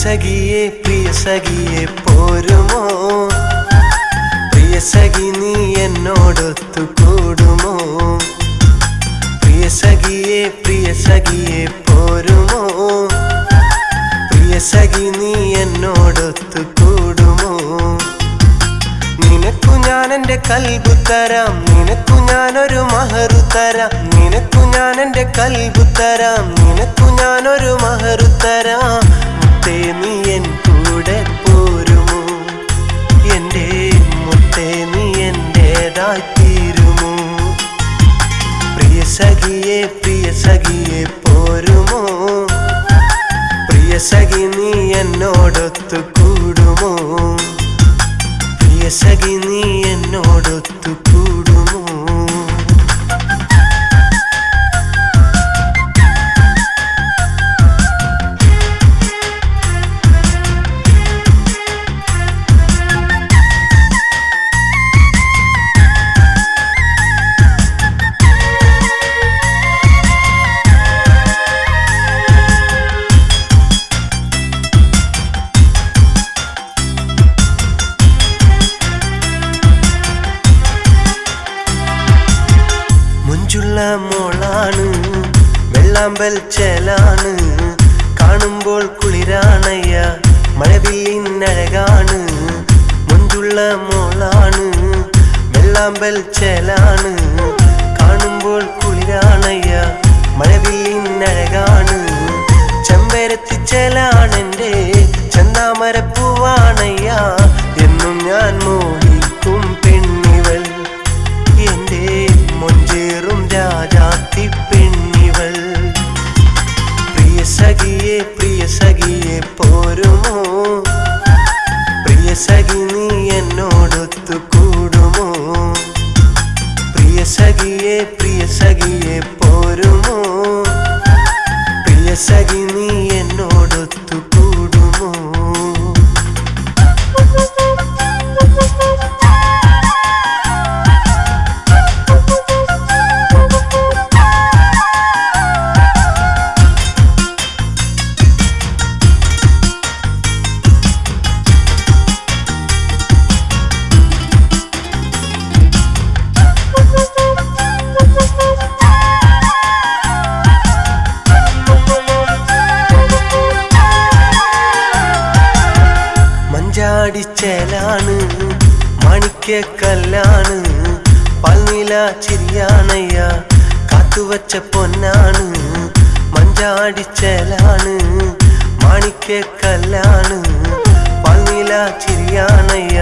പ്രിയ സഖിയെ പോരുമോ? പ്രിയ സഖി നീ എന്നോടൊത്തു കൂടുമോ? പ്രിയ സഖിയെ പോരുമോ? പ്രിയ സഖി നീ എന്നോടൊത്തു കൂടുമോ? നിനക്കു ഞാൻ എൻ്റെ കൽബു തരാം, നിനക്കു ഞാനൊരു മഹറു തരാം. നിനക്കു ഞാൻ എൻ്റെ കൽബു തരാം, നിനക്കു ഞാനൊരു മഹറു തരാം. മുത്തേ നീ എൻ കൂടെ പോരുമോ? എൻ്റെ മുത്തേ നീ എൻ്റേതായി തീരുമോ? പ്രിയ സഖിയെ പോരുമോ? പ്രിയ സഖി നീ എന്നോടൊത്തു കൂടുമോ? പ്രിയ സഖി നീ എന്നോടൊത്തു കൂടുമോ? മുഞ്ചുള്ള മോളാണ്, വെള്ളാമ്പൽ ചേലാണ്, കാണുമ്പോൾ കുളിരാണയ്യ, മഴവില്ലിനഴകാണ്. മുഞ്ചുള്ള മോളാണ്, വെള്ളാമ്പൽ ചേലാണ്, കാണുമ്പോൾ കുളിരാണയ്യ, മഴവില്ലിനഴകാണ്. ചെമ്പരത്തി ചേലാണെൻ്റെ ചെന്താമരപ്പൂവാണയ്യ, എന്നും ഞാൻ മോഹിക്കും പെണ്ണിവൾ, എൻ്റെ മൊഞ്ചേറും രാജാത്തി പെണ്ണിവൾ. പ്രിയ സഖിയെ പോരുമോ? പ്രിയ സഖി നീ എന്നോടൊത്തു കൂടുമോ? പ്രിയ സഖിയെ പോരുമോ? പ്രിയ സഖി നീ എന്നോടൊത്തു കൂടുമോ? മഞ്ചാടിച്ചേലാണ്, മാണിക്യക്കല്ലാണ്, പൽനില ചിരിയാണയ്യ, കാത്തുവച്ച പൊന്നാണ്. മഞ്ചാടിച്ചേലാണ്, മാണിക്യക്കല്ലാണ്, പൽനില ചിരിയാണയ്യ,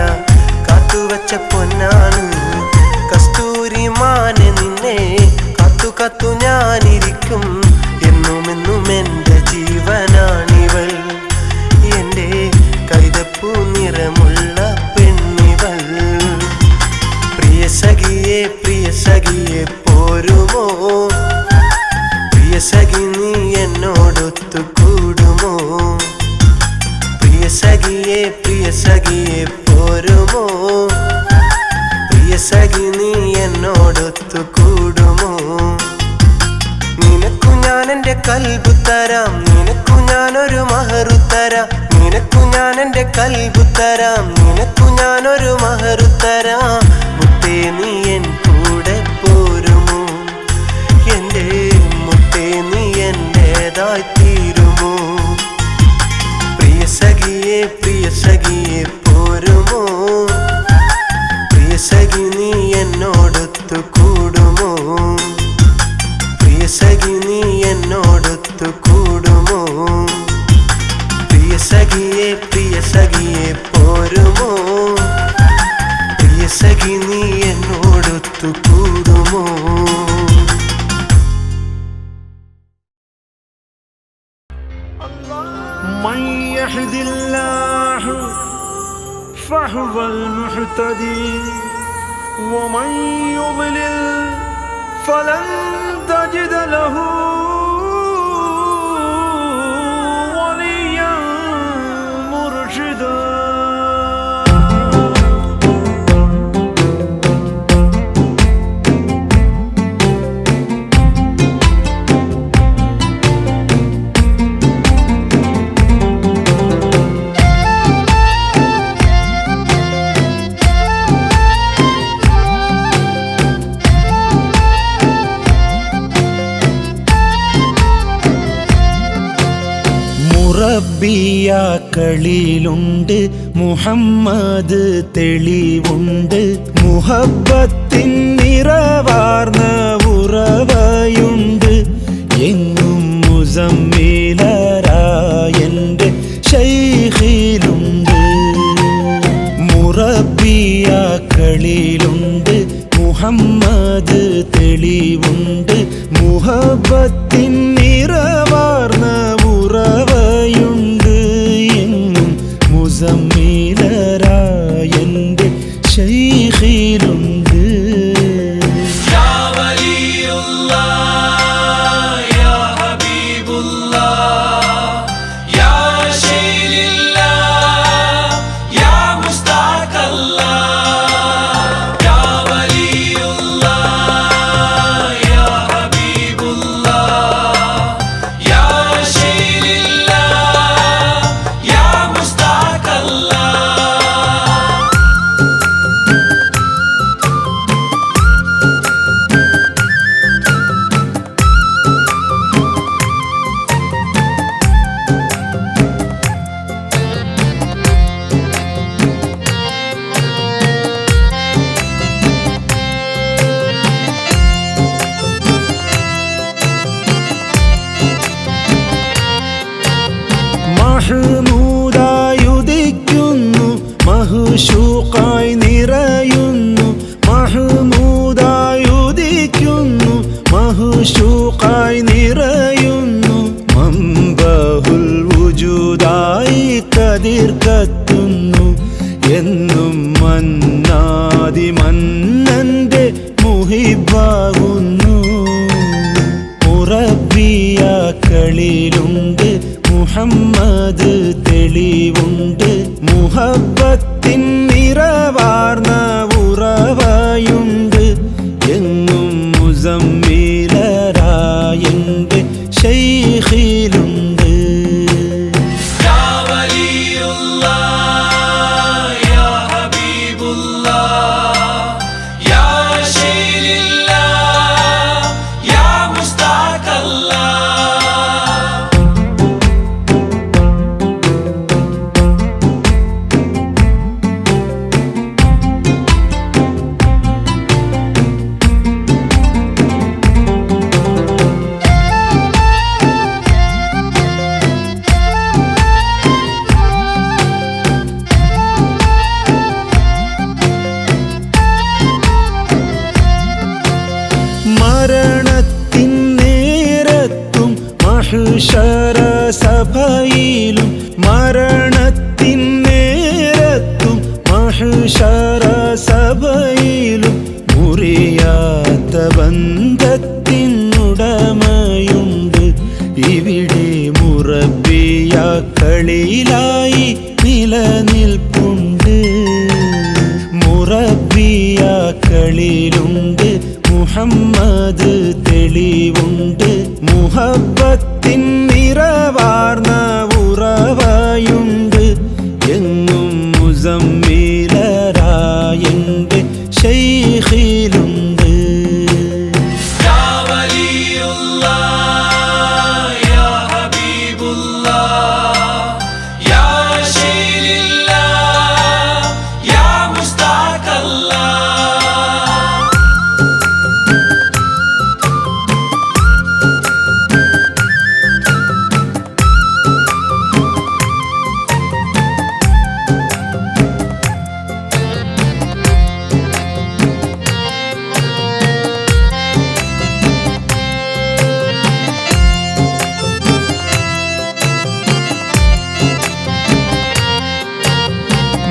കാത്തുവച്ച പൊന്നാണ്. കസ്തൂരി മാനെ നിന്നെ കാത്തു കാത്തു ഞാനിരിക്കും, എന്നുമെന്നും എൻ്റെ ജീവനാണിവൾ, എൻ്റെ കൈതപ്പൂ നിറമുള്ള പെണ്ണിവൾ. പ്രിയ സഖിയെ പോരുമോ? പ്രിയ സഖി നീ എന്നോടൊത്തു കൂടുമോ? പ്രിയ സഖിയെ പോരുമോ? പ്രിയ സഖി നീ എന്നോടൊത്തു കൂടുമോ? നിനക്കു ഞാൻ എൻ്റെ കൽബു തരാം, നിനക്കു ഞാനൊരു മഹറു തരാം. നിനക്കു ഞാൻ എൻ്റെ കൽബു തരാം, നിനക്കു ഞാനൊരു മഹറു തരാം. മുത്തേ നീ എൻ കൂടെ പോരുമോ? എൻ്റെ മുത്തേ നീ എൻ്റേതായി തീരുമോ? പ്രിയ സഖിയെ പോരുമോ? പ്രിയ സഖി നീ എന്നോടൊത്തു കൂടുമോ? പ്രിയ സഖി നീ എന്നോടൊത്തു കൂടുമോ? പ്രിയ സഖിയെ പോരുമോ? പ്രിയ സഖി നീ എന്നോടൊത്തു കൂടുമോ? من يهد الله فهو المهتدي ومن يضلل فلن تجد له وليا مرشدا. മുറബിയാക്കളിലുണ്ട് മുഹമ്മദ് തെളിവുണ്ട് മുഹബ്ബത്തിൻ നിറവാർന്ന ഉറവയുണ്ട് എങ്ങും മുസമ്മിലരായൻ്റെ ശൈഖിലുണ്ട് മുറബിയാക്കളിലുണ്ട് മുഹമ്മദ് തെളിവുണ്ട് മുഹബ്ബത്തിൻ നിറവാർന്ന ഉറവയുണ്ട് എങ്ങും മുസമ്മിലരായൻ്റെ ശൈഖിലുണ്ട്. മഹ്മൂദായുദിക്കുന്നു മഹ്ശൂഖായി നിറയുന്നു മഹ്മൂദായുദിക്കുന്നു മഹ്ശൂഖായി നിറയുന്നു മംബഹുൽ വുജൂദായി കതിർ കത്തുന്നു എന്നും മന്നാദി മന്നന്റെ മുഹിബാകുന്നു മുറബിയാക്കളിലുണ്ട് മുഹമ്മദ് തെളിവുണ്ട് മുഹബ്ബത്തിൻ നിറവാർന്ന ഉറവയുണ്ട് എങ്ങും മുസമ്മിലരായൻ്റെ ശൈഖിലുണ്ട്. മരണത്തിൻ നേരത്തും മഹ്ശറ സഭയിലും മരണത്തിൻ നേരത്തും മഹ്ശറ സഭയിലും മുറിയാത്ത ബന്ധത്തിനുടമയുണ്ട് ഇവിടെ മുറബിയാക്കളിലായി നിലനിൽപ്പുണ്ട് മുറബിയാക്കളിലുണ്ട് മുഹമ്മദ് തെളിവുണ്ട് മുഹബ്ബത്തിൻ നിറവാർന്ന ഉറവയുണ്ട് എങ്ങും മുസമ്മിലരായൻ്റെ ശൈഖിലുണ്ട്.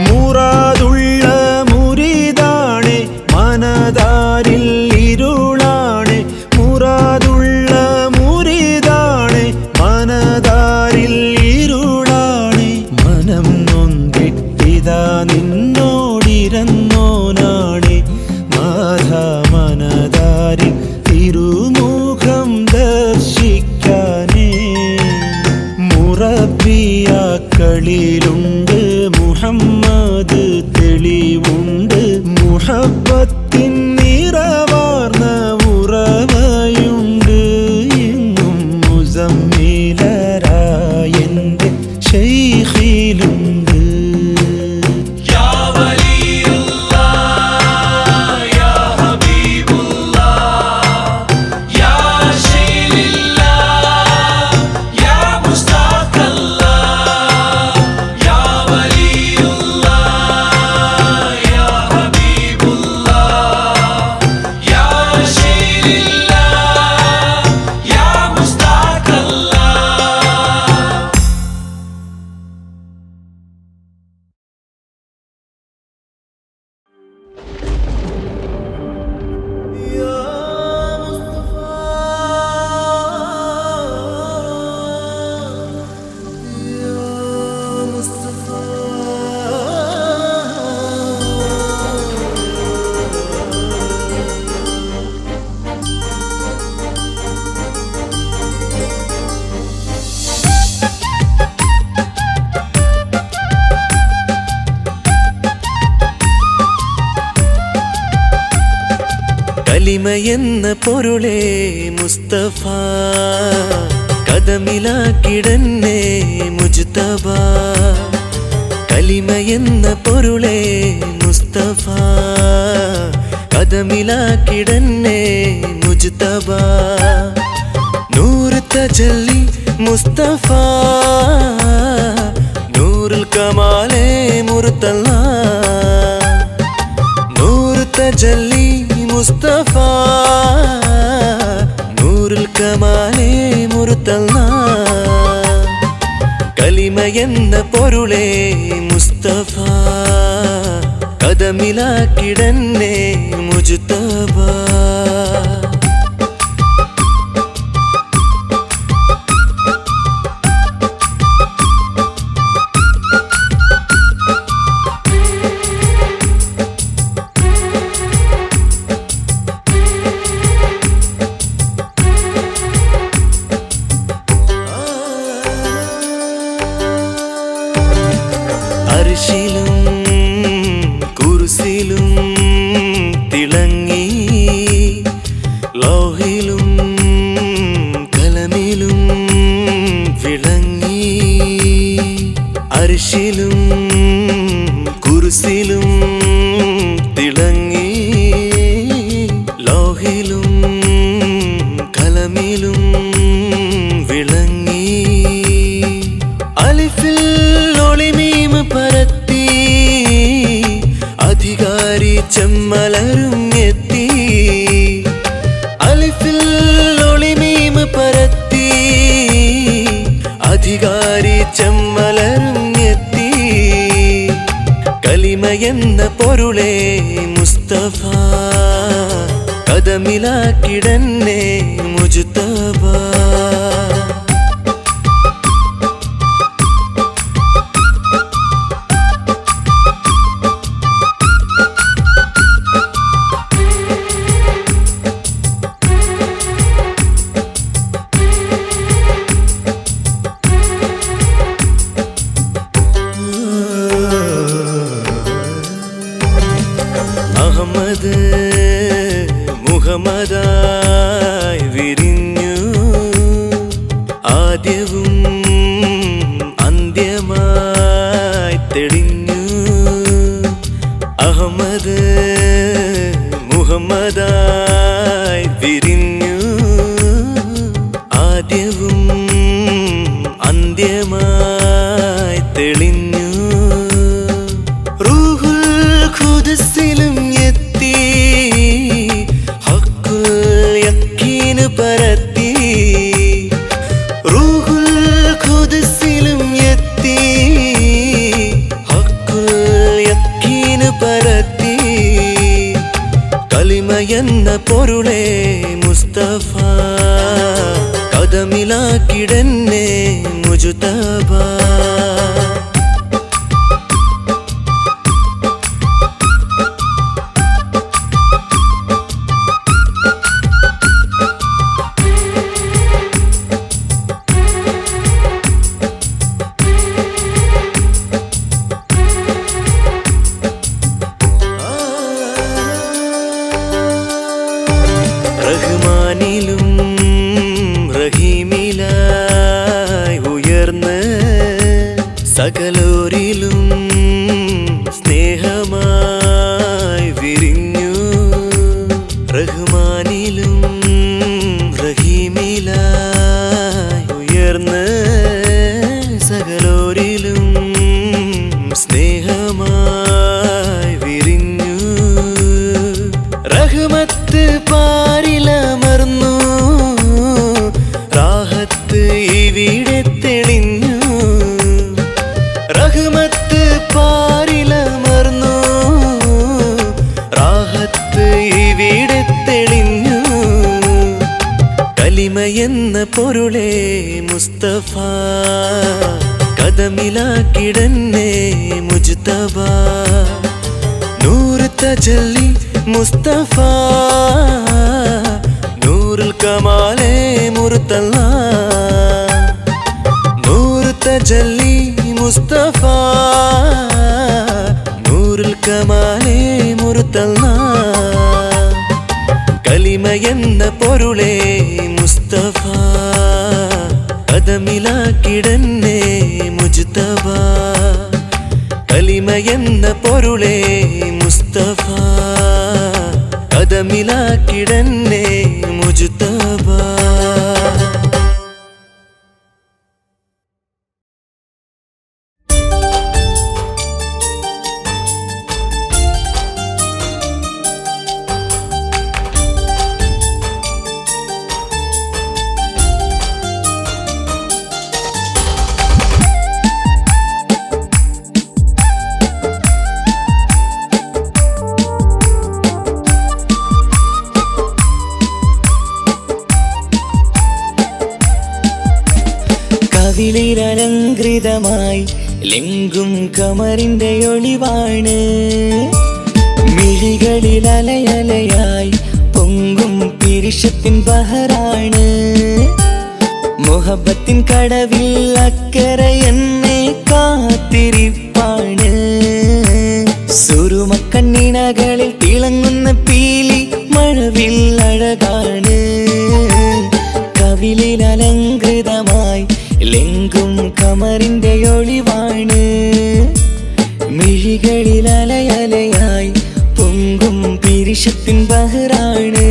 മുറാദുള്ള മുരീദാണ് മനതാരിൽ ഇരുളാണ് മുറാദുള്ള മുരീദാണ് മനതാരിൽ ഇരുളാണ് മനം നൊന്തിട്ടിതാ നിന്നോടിരന്നോനാണ് നാഥ മനതാരിൽ തിരുമുഖം ദർശിക്കാനേ മുറബിയാക്കളിലുണ്ട് മുഹമ്മദ് തെളിവുണ്ട് മുഹബ്ബത്തിൻ നിറവാർന്ന ഉറവയുണ്ട് എങ്ങും മുസമ്മിലരായൻ്റെ ശൈഖിലുണ്ട്. കലിമയെന്ന പൊരുളേ മുസ്തഫ കദമിലാക്കിടന്നെ മുജ്തബ കലിമയെന്ന പൊരുളേ മുസ്തഫ കദമിലാക്കിടന്നെ മുജ്തബ നൂറ് തജല്ലി മുസ്തഫ നൂറുൽ കമാലേ മുർത്തല്ല നൂറ് തജല്ലി മുസ്തഫ നൂറുൽ കമാലേ മുർത്തല്ല കലിമയെന്ന പൊരുളേ മുസ്തഫ കദമിലാക്കിടന്നെ മുജ്തബ അർശിലും കുർസിലും തിളങ്ങി ലോഹിലും കലമിലും വിളങ്ങി അർശിലും കുർസിലും തിളങ്ങി ലോഹിലും കലമിലും വിളങ്ങി അലിഫിൽ ഒളിമീം പരത്തി അധികാരി ചെമ്മലരും എത്തി അലിഫിൽ ഒളിമീം പരത്തി അധികാരി ചെമ്മലരും എത്തി കലിമയെന്ന പൊരുളേ മുസ്തഫ കദമിലാക്കിടന്നെ മുജ്തബ അഹമ്മദ് മുഹമ്മദായി വിരിഞ്ഞു ആദ്യവും അന്ത്യമായി തെളിഞ്ഞു അഹമ്മദ് മുഹമ്മദായി വിരിഞ്ഞു ആദ്യവും അന്ത്യമായി തെളിഞ്ഞു റൂഹുൽ ഖുദ്സിലും എത്തി ഹഖുൽ യഖീൻ പരത്തി റൂഹുൽ ഖുദ്സിലും എത്തി ഹഖുൽ യഖീൻ പരത്തി കലിമയെന്ന പൊരുളേ മുസ്തഫ കദമിലാക്കിടന്നെ മുജ്തബ റഹ്മാനിലും റഹീമിലായി ഉയർന്ന് സകലോരിലും സ്നേഹമായി വിരിഞ്ഞു റഹ്മാനിലും റഹീമിലായി ഉയർന്ന് സകലോരിലും സ്നേഹമായി വിരിഞ്ഞു റഹ്മത്ത് പാരിലമർന്നു റാഹത്ത് ഇവിടെ തെളിഞ്ഞു റഹ്മത്ത് പാരിലമർന്നു റാഹത്ത് ഇവിടെ തെളിഞ്ഞു കലിമയെന്ന പൊരുളേ മുസ്തഫ കദമിലാക്കിടന്നെ മുജ്തബ നൂറ് തജല്ലി മുസ്തഫ നൂറുൽ കമാലേ മുർത്തല്ല നൂറ് തജല്ലി മുസ്തഫ നൂറുൽ കമാലേ മുർത്തല്ല കലിമയെന്ന പൊരുളേ മുസ്തഫ കദമിലാക്കിടന്നെ മുജ്തബ കലിമയെന്ന പൊരുളേ മുസ്തഫ കദമിലാക്കിടന്നെ മുജ്തബ കവിളിലലങ്കൃതമായി ലെങ്കും കമറിന്റെ ഒളിവാണ് മിഴികളിൽ അലയലയായി പൊങ്കും പിരിശത്തിൻ ബഹറാണ് മുഹബത്തിൻ കടവിൽ അക്കരെ എന്നെ കാത്തിരിപ്പാണ് സുറുമക്കണ്ണിണകളിൽ തിളങ്ങുന്ന പീലി മഴവിൽ അഴകാണ് കവിളിൽ അലങ്കൃതമായി ലെങ്കും കമറിന്റെ ഒളിവാണ് മിഴികളിൽ അലയലയായി പൊങ്കും പിരിശത്തിൻ ബഹറാണ്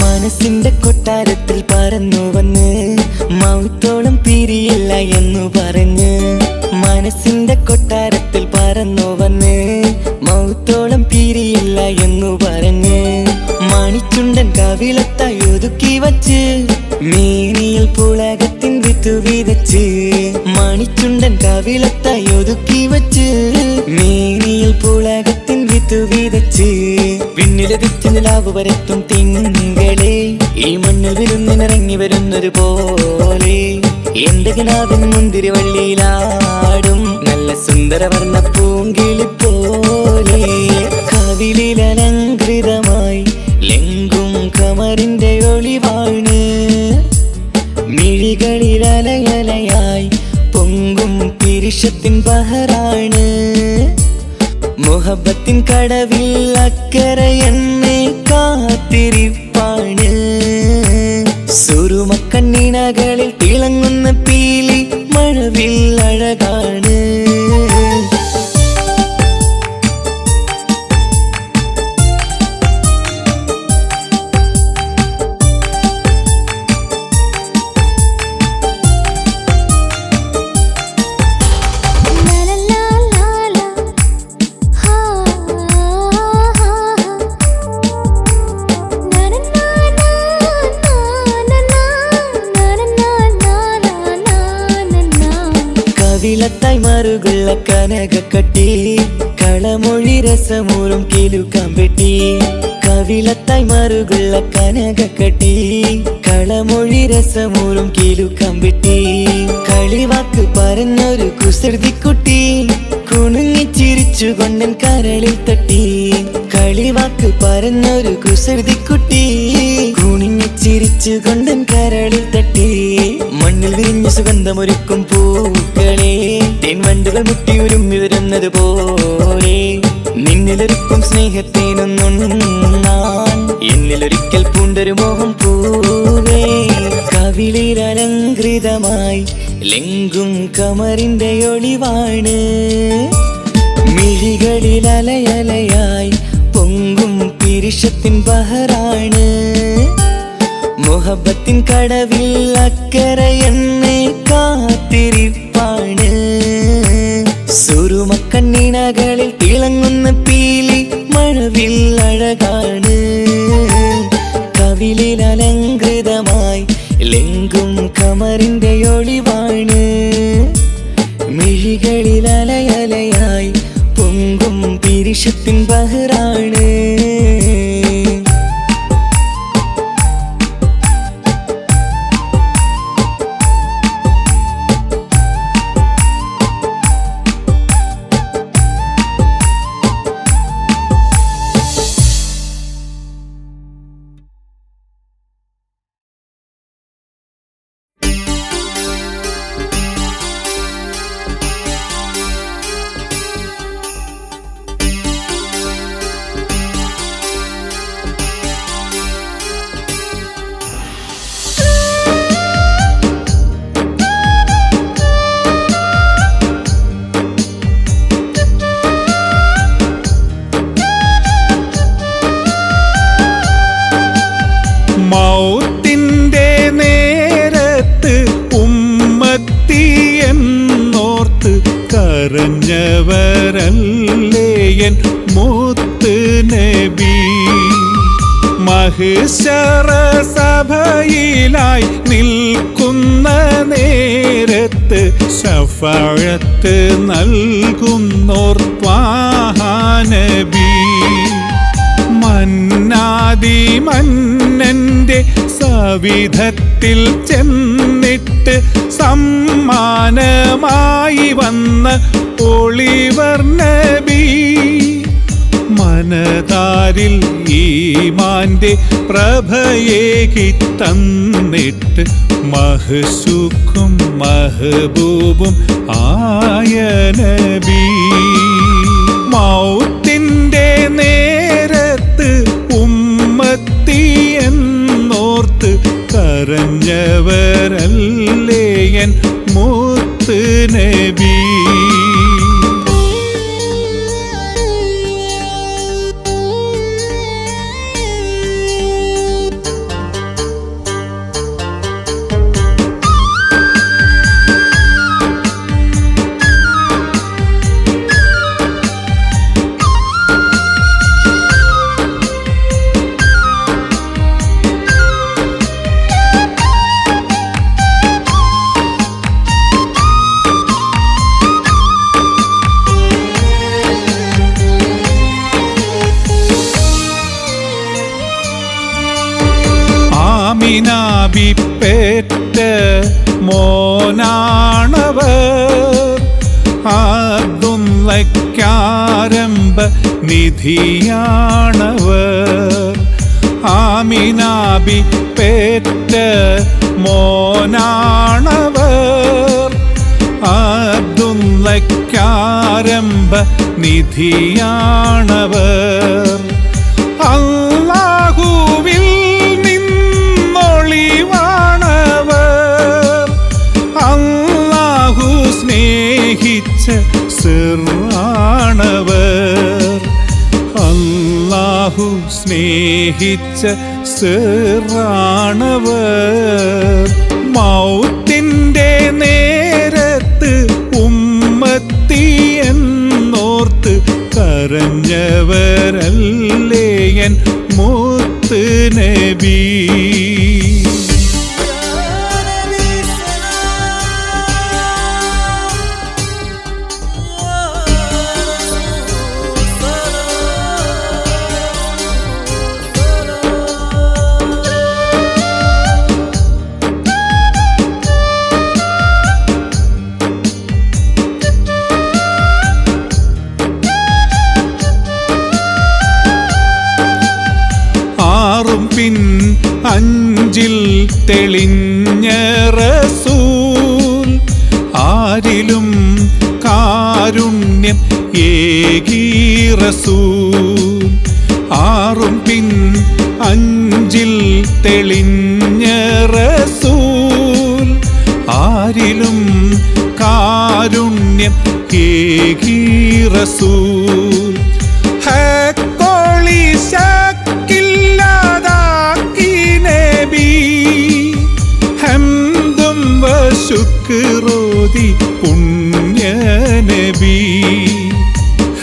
മനസ്സിന്റെ കൊട്ടാരത്തിൽ പറന്നു വന്ന് മൗത്തോളം പിരിയില്ല എന്നു പറഞ്ഞ് മനസ്സിന്റെ കൊട്ടാരത്തിൽ പറന്നു വന്ന് മൗത്തോളം പിരിയില്ല എന്നു പറഞ്ഞ് മണിച്ചുണ്ടൻ കവിളത്തായി ഒതുക്കി വച്ച് മേനിയിൽ പുളകത്തിൻ വിത്തു വിതച്ച് മണിച്ചുണ്ടൻ കവിളത്തായി ഒതുക്കി വച്ച് മേനിയിൽ പുളകത്തിൻ വിത്തു വിതച്ച് പിന്നിലതിച്ച് നിലാവ് വരത്തും തിങ്കളെ ഈ മണ്ണിൽ വിരുന്നിനിറങ്ങി വരുന്നൊരു പോലെ എന്റെ കിനാവിൻ മുന്തിരി വള്ളിയിലാടും നല്ല സുന്ദരവർണ്ണ പൂങ്കിളി പോലെ കവിളിലലങ്കൃതമായി ലെങ്കും കമറിന്റെ ഒളിവാണ് മിഴികളിൽ അലയലയായി പൊങ്കും പിരിശത്തിൻ ബഹറാണ് മുഹബത്തിൻ കടവിൽ അക്കരെ എന്നെ കാത്തിരിപ്പാണ് സുറുമക്കണ്ണിണകളിൽ തിളങ്ങുന്ന പീലി മഴവിൽ അഴകാണ് കവിളത്തായി മറുകുള്ള കനകക്കട്ടി കളമൊഴി രസമൂറും കിലുക്കാൻ പെട്ടി കവിളത്തായി മറുകുള്ള കനകക്കട്ടി കളമൊഴി രസമൂറും കിലുക്കാൻ പെട്ടി കളിവാക്ക് പറഞ്ഞൊരു കുസൃതിക്കുട്ടി കുണുങ്ങി ചിരിച്ചു കൊണ്ടൻ കരളിൽ തട്ടി കളിവാക്ക് പറഞ്ഞൊരു കുസൃതിക്കുട്ടി കുണിഞ്ഞു ചിരിച്ചു കൊണ്ടൻ കരളിൽ തട്ടി മണ്ണിൽ വിരിഞ്ഞു സുഗന്ധമൊരുക്കും പൂക്കളെ തേൻവണ്ടുകൾ മുട്ടിയുരുമ്മി വരുന്നത് പോലെ നിന്നിലൊരുക്കും സ്നേഹത്തേനൊന്നുണ്ണാൻ എന്നിലൊരിക്കൽ പൂണ്ടൊരു മോഹം പൂവേ കവിളിലലങ്കൃതമായി ലെങ്കും കമറിന്റെ ഒളിവാണ് മിഴികളിൽ അലയലയായി പൊങ്കും പിരിശത്തിൻ ബഹറാണ് മുഹബത്തിൻ കടവിൽ അക്കരെ എന്നെ കാത്തിരിപ്പാണ് സുറുമക്കണ്ണിണകളിൽ തിളങ്ങുന്ന പീലി മഴവിൽ അഴകാണ് കവിളിലലങ്കൃതമായി ലെങ്കും കമറിന്റെ ഒളിവാണ് മിഴികളിൽ അലയലയായി പൊങ്കും പിരിശത്തിൻ ബഹറാണ് കരഞ്ഞവരല്ലേ എൻ മുത്ത് നബി. മഹ്ശറ സഭയിലായി നിൽക്കുന്ന നേരത്ത് ശഫാഅത്ത് നൽകുന്നോർ ത്വാഹ നബി. മന്നാദി മന്നന്റെ സവിധത്തിൽ ചെന്നിട്ട് സമ്മാനമായി വന്ന ഒളിവർ നബി. മനതാരിൽ ഈമാന്റെ പ്രഭയേകി തന്നിട്ട് മഹ്ശൂഖും മഹബൂബും ആയ നബി. മൗത്തിന്റെ നേരത്ത് ഉമ്മത്തി എന്നോർത്ത് കരഞ്ഞവരല്ലേ എൻ മുത്ത് നബി. ആമിനാബി പെറ്റ മോനാണവർ. അബ്ദുള്ളക്കാരംഭ നിധിയാണവർ. ആമിനാബി പെറ്റ മോനാണവർ. അബ്ദുള്ളക്കാരംഭ നിധിയാണവർ. അല്ലാഹുവിൽ നിന്നൊളിവാണവർ. അല്ലാഹു സ്നേഹിച്ച സിറാണവർ. അല്ലാഹു സ്നേഹിച്ച സിറാണവർ. മൗത്തിന്റെ നേരത്ത് ഉമ്മത്തി എന്നോർത്ത് കരഞ്ഞവരല്ലേ എൻ മുത്ത് നബി. പിൻ അഞ്ചിൽ തെളിഞ്ഞ റസൂൽ. ആരിലും കാരുണ്യം ഏകി റസൂൽ. ആറും പിൻ അഞ്ചിൽ തെളിഞ്ഞ റസൂൽ. ആരിലും കാരുണ്യം ഏകി റസൂൽ. ഹക്കോളി ശക്കില്ലാതാക്കി നബി. ഹംദും വശുക്രോതി പുണ്യ നബി.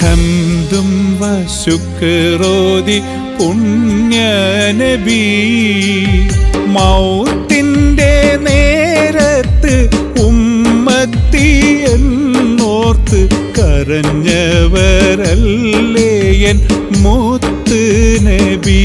ഹംദും വശുക്രോതി പുണ്യ നബി. മൗത്തിന്റെ നേരത്ത് ഉമ്മത്തി എന്നോർത്ത് കരഞ്ഞവരല്ലേ എൻ മുത്ത് നബി.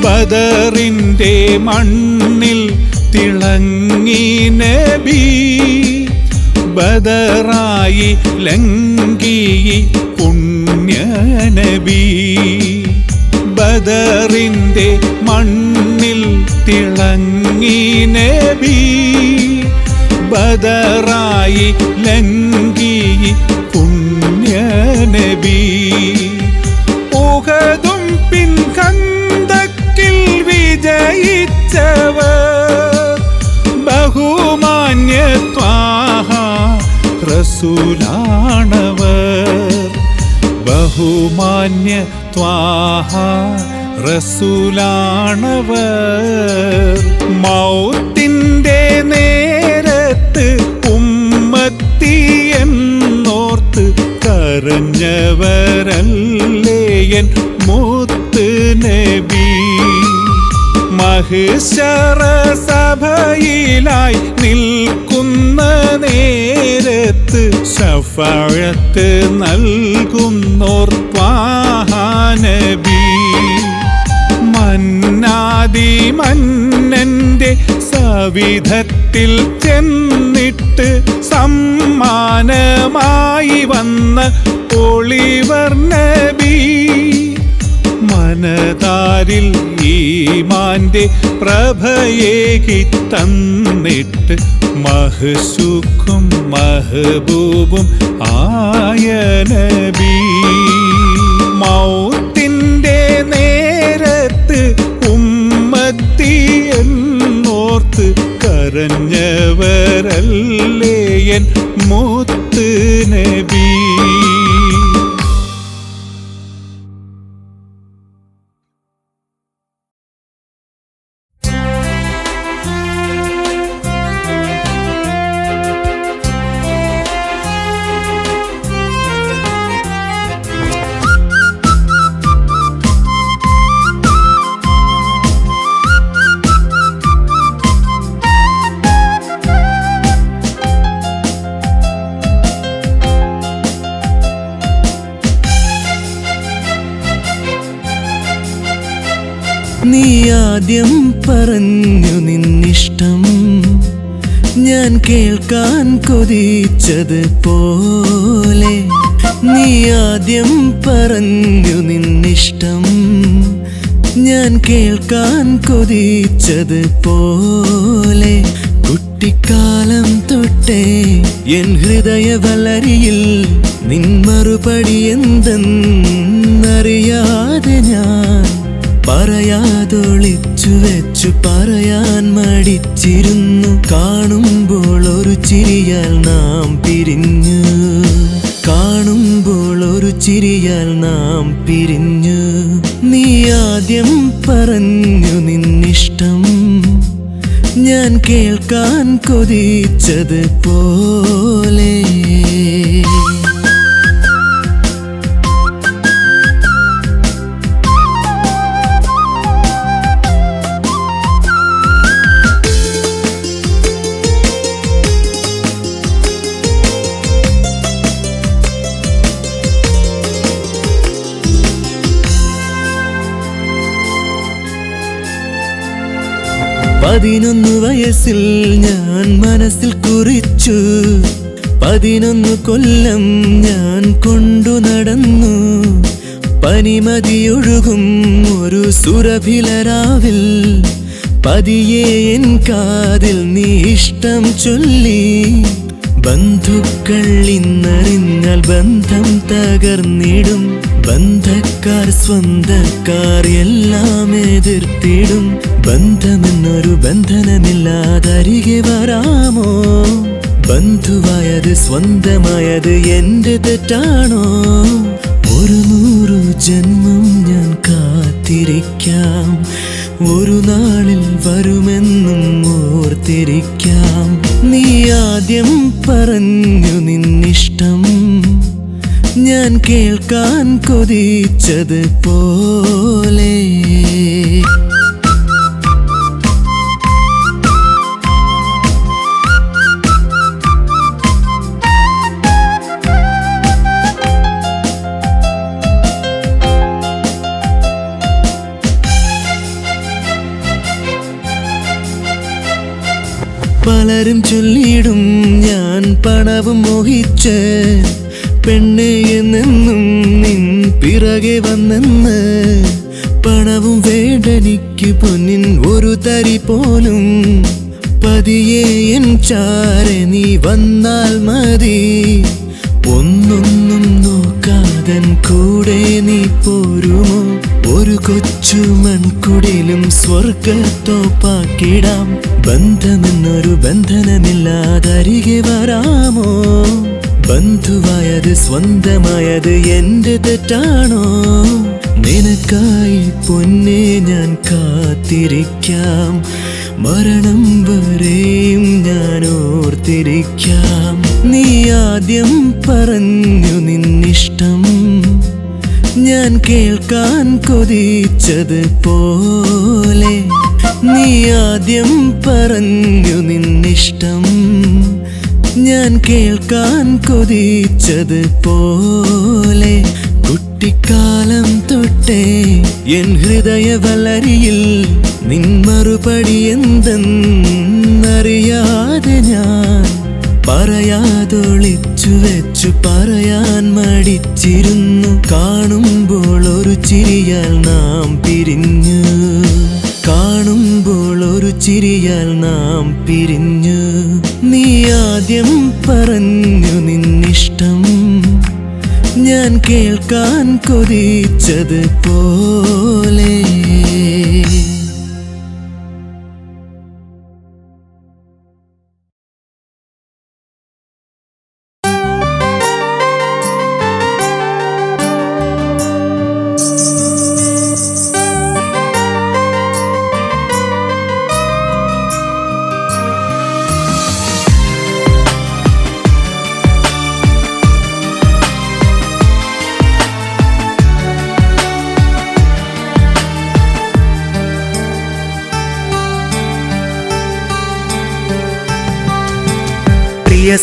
ബദറിന്റെ മണ്ണിൽ തിളങ്ങി നബി. ബദറായി ലങ്കി പുണ്യ നബി. ബദറിന്റെ മണ്ണിൽ തിളങ്ങി നബി ബദറായി ലങ്കി പുണ്യ നബി ഉഹദും പിൻ ഖന്തക്കിൽ വിജയിച്ചവർ ബഹുമാന്യ ത്വാഹ റസൂലാണവർ ബഹുമാന്യ ത്വാഹ റസൂലാണവർ മൗത്തിൻ്റെ നേരത്ത് ഉമ്മത്തി എന്നോർത്ത് കരഞ്ഞവരല്ലേ എൻ മുത്ത് നബി മഹ്ശറ സഭയിലായി നിൽക്കുന്ന നേരത്ത് ശഫാഅത്ത് നൽകുന്നോർ ത്വാഹ നബി മന്നാദി മന്നന്റെ സവിധത്തിൽ ചെന്നിട്ട് സമ്മാനമായി വന്ന ഒളിവർ നബി മനതാരിൽ ഈമാന്റെ പ്രഭയേകി തന്നിട്ട് മഹ്ശൂഖും മഹബൂബും ആയ നബി മൗത്തിൻ്റെ നേരത്ത് ഉമ്മത്തി എന്നോർത്ത് കരഞ്ഞവരല്ലേ എൻ മുത്ത് നബി നീ ആദ്യം പറഞ്ഞു നിന്നിഷ്ടം ഞാൻ കേൾക്കാൻ കൊതിച്ചത് പോലെ നീ ആദ്യം പറഞ്ഞു നിന്നിഷ്ടം ഞാൻ കേൾക്കാൻ കൊതിച്ചത് പോലെ കുട്ടിക്കാലം തൊട്ടേ എൻ ഹൃദയ വലരിയിൽ നിൻ മറുപടി എന്തെന്നറിയാതെ ഞാൻ പറയാതൊളിച്ചു വെച്ചു പറയാൻ മടിച്ചിരുന്നു കാണുമ്പോൾ ഒരു ചിരിയാൽ നാം പിരിഞ്ഞു കാണുമ്പോൾ ഒരു ചിരിയാൽ നാം പിരിഞ്ഞു നീ ആദ്യം പറഞ്ഞു നിന്നിഷ്ടം ഞാൻ കേൾക്കാൻ കൊതിച്ചത് പോലെ പതിനൊന്ന് വയസ്സിൽ ഞാൻ മനസ്സിൽ കുറിച്ചു 11 കൊല്ലം ഞാൻ കൊണ്ടു നടന്നു പനിമതിയൊഴുകും ഒരു സുരഭിലരാവിൽ പതിയെ എൻ കാതിൽ നീ ഇഷ്ടം ചൊല്ലി ബന്ധുക്കൾ ഇന്നറിഞ്ഞാൽ ബന്ധം തകർന്നിടും ബന്ധക്കാർ സ്വന്തക്കാർ എല്ലാം എതിർത്തിടും ബന്ധമെന്നൊരു ബന്ധനമില്ലാതരികെ വരാമോ ബന്ധുവായത് സ്വന്തമായത് എന്റെ തെറ്റാണോ 100 ജന്മം ഞാൻ കാത്തിരിക്കാം ഒരു നാളിൽ വരുമെന്നും ഓർത്തിരിക്കാം നീ ആദ്യം പറഞ്ഞു നിന്നിഷ്ടം ഞാൻ കേൾക്കാൻ കൊതിച്ചത് പോലെ പലരും ചൊല്ലിയിടും ഞാൻ പണവും മോഹിച്ച് പെണ്ണേ എന്നെന്നും നിൻ പിറകെ വന്നെന്ന് പണവും വേണ്ടെനിക്ക് പൊന്നിൻ ഒരു തരി പോലും പതിയെ എൻ ചാരെ നീ വന്നാൽ മതി ഒന്നൊന്നും നോക്കാതൻ കൂടെ നീ പോരുമോ ഒരു കൊച്ചു മൺകുടിലും സ്വർഗത്തോപ്പാക്കിടാം ബന്ധമെന്നൊരു ബന്ധനമില്ലാതരികെ വരാമോ ബന്ധുവായത് സ്വന്തമായത് എന്റെ തെറ്റാണോ നിനക്കായി പൊന്നെ ഞാൻ കാത്തിരിക്കാം മരണം വരെയും ഞാൻ ഓർത്തിരിക്കാം നീ ആദ്യം പറഞ്ഞു നിന്നിഷ്ടം ഞാൻ കേൾക്കാൻ കൊതിച്ചത് പോലെ നീ ആദ്യം പറഞ്ഞു നിന്നിഷ്ടം ഞാൻ കേൾക്കാൻ കൊതിച്ചത് പോലെ കുട്ടിക്കാലം തൊട്ടേ എൻ ഹൃദയവലരിയിൽ നിൻ മറുപടി എന്തെന്നറിയാതെ ഞാൻ പറയാതൊളിച്ചു വെച്ചു പറയാൻ മടിച്ചിരുന്നു കാണുമ്പോൾ ഒരു ചിരിയാൽ നാം പിരിഞ്ഞു കാണുമ്പോൾ ഒരു ചിരിയാൽ നാം പിരിഞ്ഞു നീ ആദ്യം പറഞ്ഞു നിന്നിഷ്ടം ഞാൻ കേൾക്കാൻ കൊതിച്ചത് പോലെ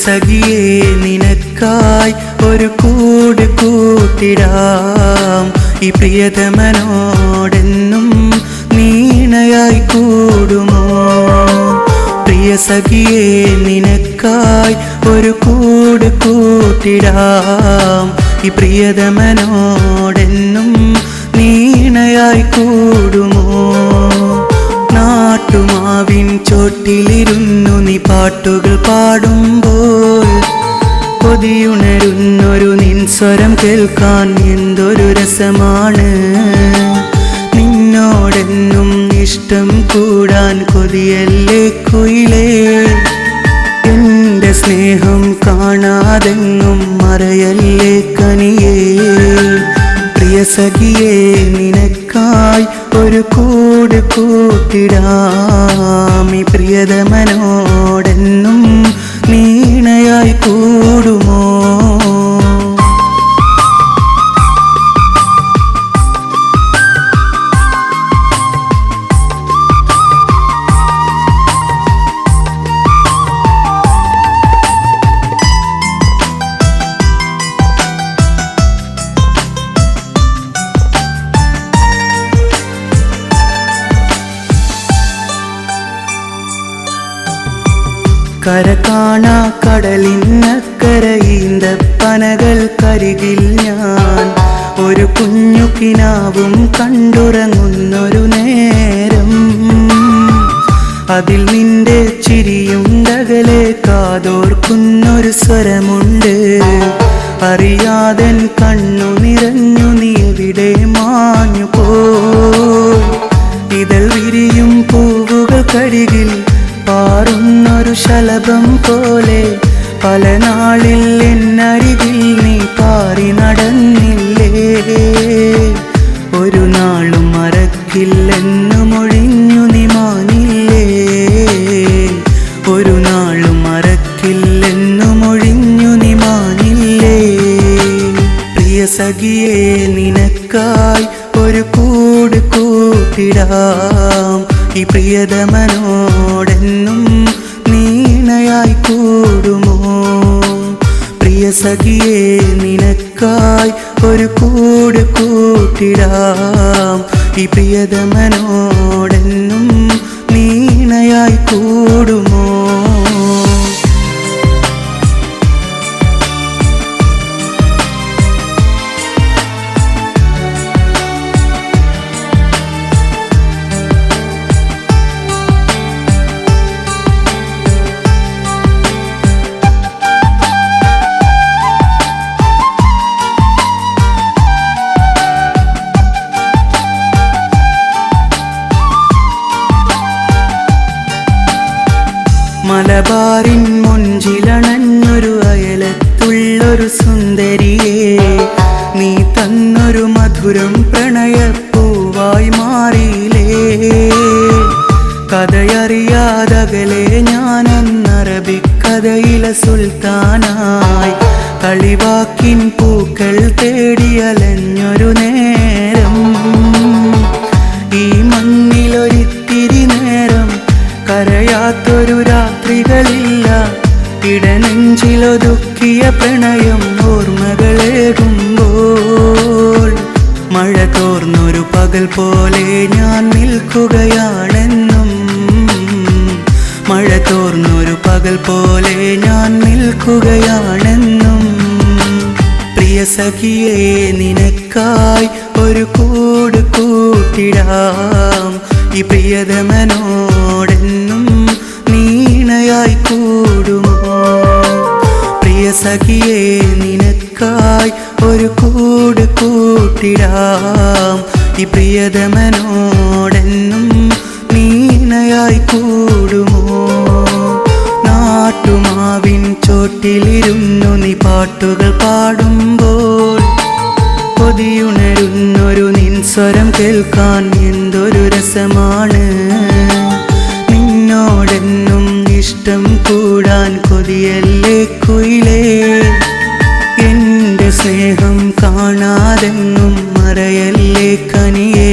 സഖിയേ നിനക്കായി ഒരു കൂട് കൂട്ടിടാം ഈ പ്രിയതമനോടെന്നും നീണയായി കൂടുമോ പ്രിയ സഖിയേ നിനക്കായി ഒരു കൂട് കൂട്ടിടാം ഈ പ്രിയതമനോടെന്നും നീണയായി കൂടുമോ നാട്ടുമാവിൻ ചോട്ടിലിരുന്നു നീ പാട്ടുകൾ പാടുമ്പോൾ കൊതിയുണരുന്നൊരു നിൻ സ്വരം കേൾക്കാൻ എന്തൊരു രസമാണ് നിന്നോടെന്നും ഇഷ്ടം കൂടാൻ കൊതിയല്ലേ കുയിലേ എന്റെ സ്നേഹം കാണാതെങ്ങും മറയല്ലേ കനിയേ പ്രിയ സഖിയേ നിനക്കായി ഒരു കൂട് കൂട്ടിടാം ഈ പ്രിയതമനോടെന്നും നീണയായി കൂടുമോ കര കാണാ കടലിനക്കരയിന്ത പനകൾക്കരികിൽ ഞാൻ ഒരു കുഞ്ഞു കിനാവും കണ്ടുറങ്ങുന്നൊരു നേരം അതിൽ നിന്റെ ചിരിയുണ്ടകലെ കാതോർക്കുന്നൊരു സ്വരമുണ്ട് അറിയാതൻ കണ്ണു നിറഞ്ഞു നീ എവിടെ മാഞ്ഞു പോയി ഇതൾ വിരിയും പൂവുകൾക്കരികിൽ പാറുന്നൊരു ശലഭം പോലെ പല നാളിൽ എന്നരികിൽ നീ പാറി നടന്നില്ലേ ഒരു നാളും മറക്കില്ലെന്നു മൊഴിഞ്ഞു നീ മാനില്ലേ ഒരു നാളും മറക്കില്ലെന്നു മൊഴിഞ്ഞു നീ മാനില്ലേ പ്രിയ സഖിയേ നിനക്കായി ഒരു കൂട് കൂട്ടിടാം ഈ പ്രിയതമനോടെന്നും നീണയായി കൂടുമോ പ്രിയ സഖിയേ നിനക്കായി ഒരു കൂട് കൂട്ടിടാം ഈ പ്രിയതമനോടെന്നും നീണയായി കൂടുമോ മലബാറിൻ മുഞ്ചിലണഞ്ഞൊരു അയലത്തുള്ളൊരു സുന്ദരിയെ നീ തന്നൊരു മധുരം പ്രണയപ്പൂവായി മാറിയിലേ. കഥയറിയാതകലെ ഞാനൊന്നറബിക്കഥയിലെ സുൽത്താനായി കളിവാക്കിൻ പൂക്കൾ തേടിയലഞ്ഞൊരു നേരം. ഈ മണ്ണിലൊരിത്തിരി നേരം കരയാത്തൊരു രാത്രികളില്ല. ഇടനെഞ്ചിലൊതുക്കിയ പ്രണയം ഓർമ്മകളേകുമ്പോൾ മഴ തോർന്നൊരു പകൽ പോലെ ഞാൻ നിൽക്കുകയാണെന്നും. മഴ തോർന്നൊരു പകൽ പോലെ ഞാൻ നിൽക്കുകയാണെന്നും. പ്രിയ സഖിയേ നിനക്കായി ഒരു കൂട് കൂട്ടിടാം. ഈ പ്രിയതമനോടെന്നും നീണയായി കൂടുമോ? പ്രിയ സഖിയേ നിനക്കായി ഒരു കൂട് കൂട്ടിടാം. ഈ പ്രിയതമനോടെന്നും നീണയായി കൂടുമോ? നാട്ടുമാവിൻ ചോട്ടിലിരുന്നു നീ പാട്ടുകൾ പാടുമ്പോൾ കൊതിയുണരുന്നൊരു നിൻ സ്വരം കേൾക്കാൻ എന്തൊരു രസമാണ്. നിന്നോടെന്നും ഇഷ്ടം കൂടാൻ കൊതിയല്ലേ കുയിലേ. എൻ്റെ സ്നേഹം കാണാതെന്നും മറയല്ലേ കനിയേ.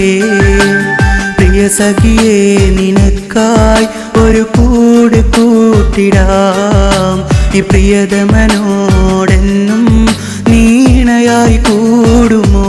പ്രിയ സഖിയേ നിനക്കായി ഒരു കൂട് കൂട്ടിടാം. ഈ പ്രിയതമനോടെന്നും നീണയായി കൂടുമോ?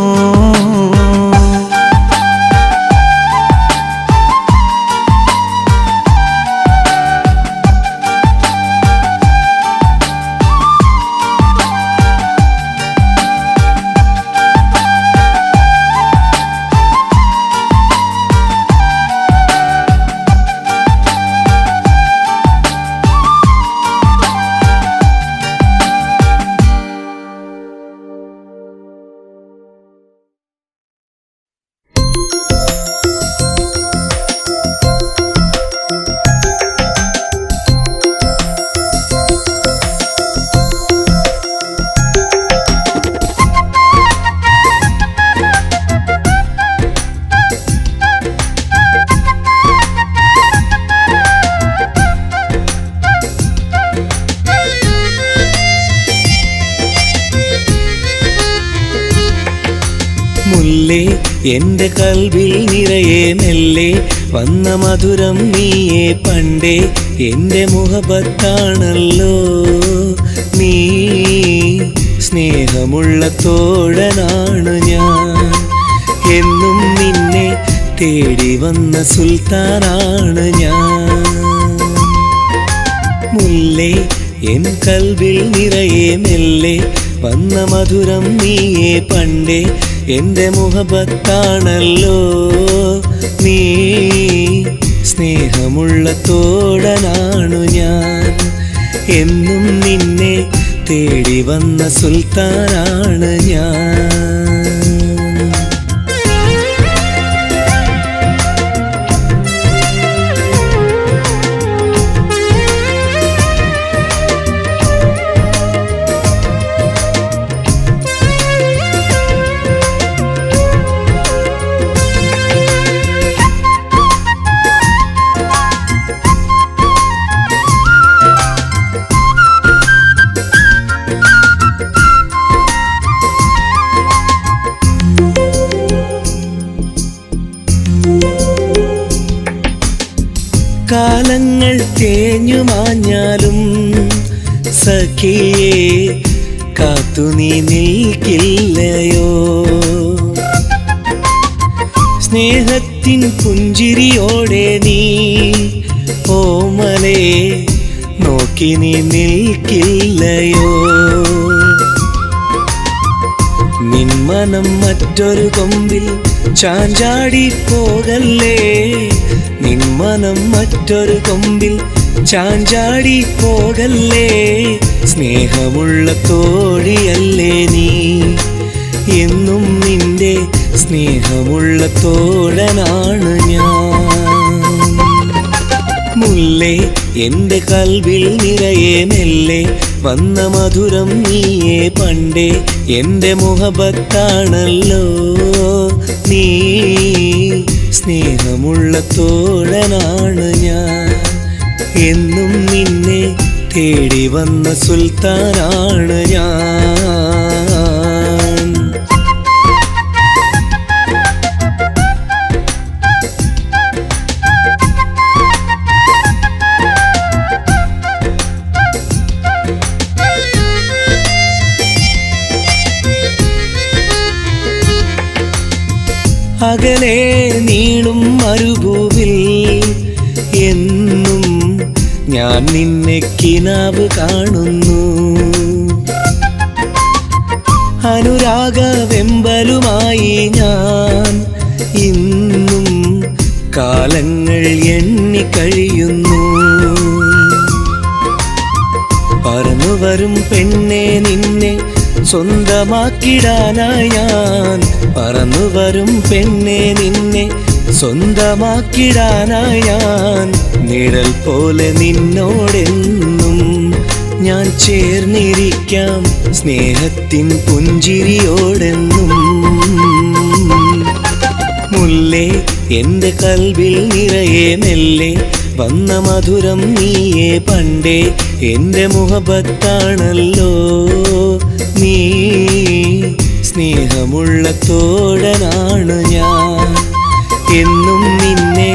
എന്റെ കൽവിൽ നിറയെ മെല്ലെ വന്ന മധുരം നീയെ പണ്ടേ എന്റെ മുഹബത്താണല്ലോ നീ. സ്നേഹമുള്ള തോഴനാണ് ഞാൻ, എന്നും നിന്നെ തേടി വന്ന സുൽത്താനാണ് ഞാൻ. മുല്ലേ എൻ കൽവിൽ നിറയെ മെല്ലെ വന്ന മധുരം നീയെ പണ്ടേ എന്റെ മുഹബത്താണല്ലോ നീ. സ്നേഹമുള്ള തോഴനാണു ഞാൻ, എന്നും നിന്നെ തേടി വന്ന സുൽത്താനാണ് ഞാൻ. കാലങ്ങൾ തേഞ്ഞു മാഞ്ഞാലും സഖിയേ കാത്തു നീ നിൽക്കില്ലയോ? സ്നേഹത്തിൻ പുഞ്ചിരിയോടെ നീ ഓമലേ നോക്കി നീ നിൽക്കില്ലയോ? നിന്മനം മറ്റൊരു കൊമ്പിൽ ചാഞ്ചാടി പോകല്ലേ, നിന്മനം മറ്റൊരു കൊമ്പിൽ ചാഞ്ചാടി പോകല്ലേ. സ്നേഹമുള്ള തോഴിയല്ലേ നീ, എന്നും നിന്റെ സ്നേഹമുള്ള തോഴനാണ് ഞാൻ. മുല്ലേ എൻ്റെ കൽവിൽ നിറയെ മെല്ലെ വന്ന മധുരം നീയേ പണ്ടേ എൻ്റെ മുഹബത്താണല്ലോ നീ സ്നേഹമുള്ള തോഴനാണ് ഞാൻ എന്നും നിന്നെ തേടി വന്ന സുൽത്താനാണ് ഞാൻ അകലെ നീളും മരുഭൂവിൽ എന്നും ഞാൻ നിന്നെ കിനാവ് കാണുന്നു അനുരാഗവെമ്പലുമായി ഞാൻ ഇന്നും കാലങ്ങൾ എണ്ണി കഴിയുന്നു പറന്നുവരും പെണ്ണെ നിന്നെ സ്വന്തമാക്കിടാനായി ഞാൻ പറന്നുവരും പെണ്ണെ നിന്നെ സ്വന്തമാക്കിടാനായി ഞാൻ നിഴൽ പോലെ നിന്നോടെന്നും ഞാൻ ചേർന്നിരിക്കാം സ്നേഹത്തിൻ പുഞ്ചിരിയോടെന്നും മുല്ലേ എൻ്റെ കൽവിൽ നിറയെ മെല്ലെ വന്ന മധുരം നീയേ പണ്ടേ എൻ്റെ മുഹബത്താണല്ലോ നീ സ്നേഹമുള്ള തോഴനാണ് ഞാൻ എന്നും നിന്നെ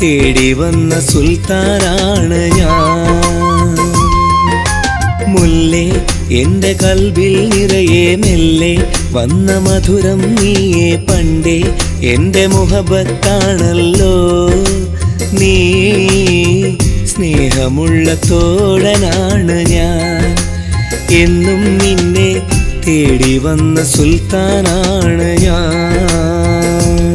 തേടി വന്ന സുൽത്താനാണ് ഞാൻ മുല്ലേ എൻ്റെ കൽവിൽ നിറയെ മെല്ലെ വന്ന മധുരം നീയേ പണ്ടേ എൻ്റെ മുഹബത്താണല്ലോ നീ സ്നേഹമുള്ള തോഴനാണ് ഞാൻ എന്നും നിന്നെ തേടി വന്ന സുൽത്താനാണ് ഞാൻ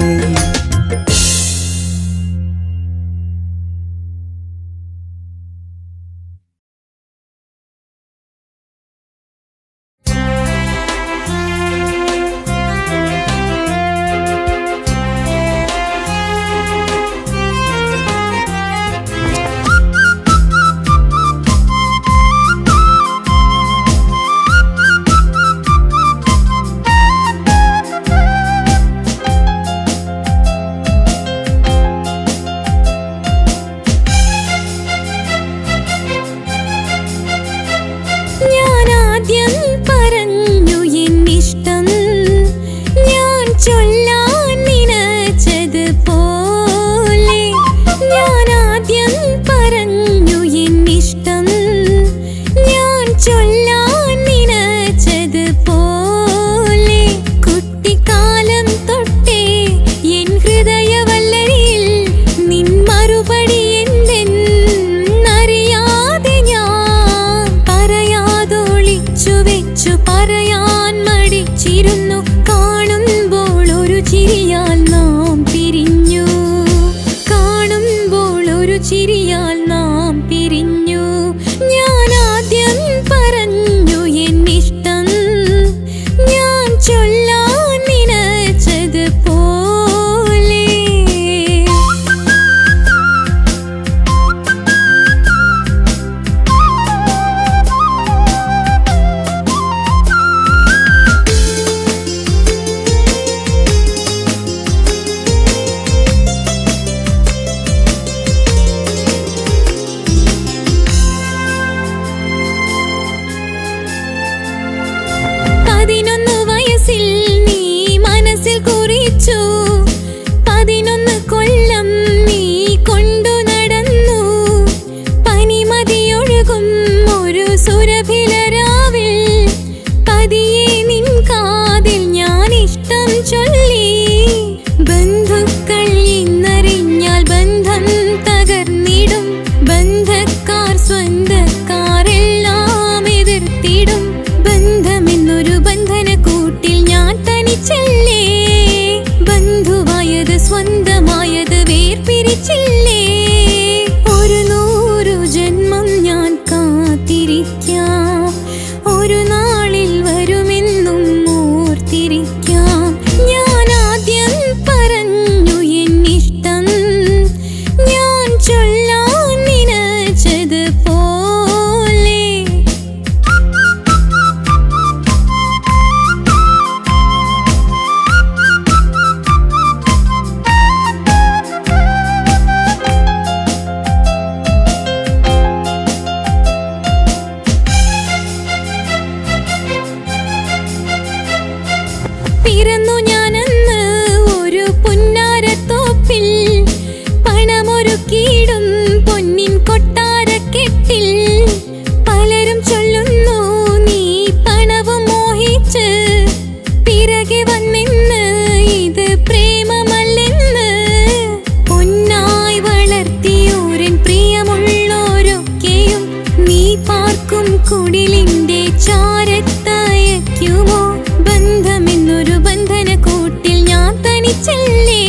കുടിലിന്റെ ചാരത്തയക്കുമോ? ബന്ധമെന്നൊരു ബന്ധന കൂട്ടിൽ ഞാൻ തനിച്ചല്ലേ?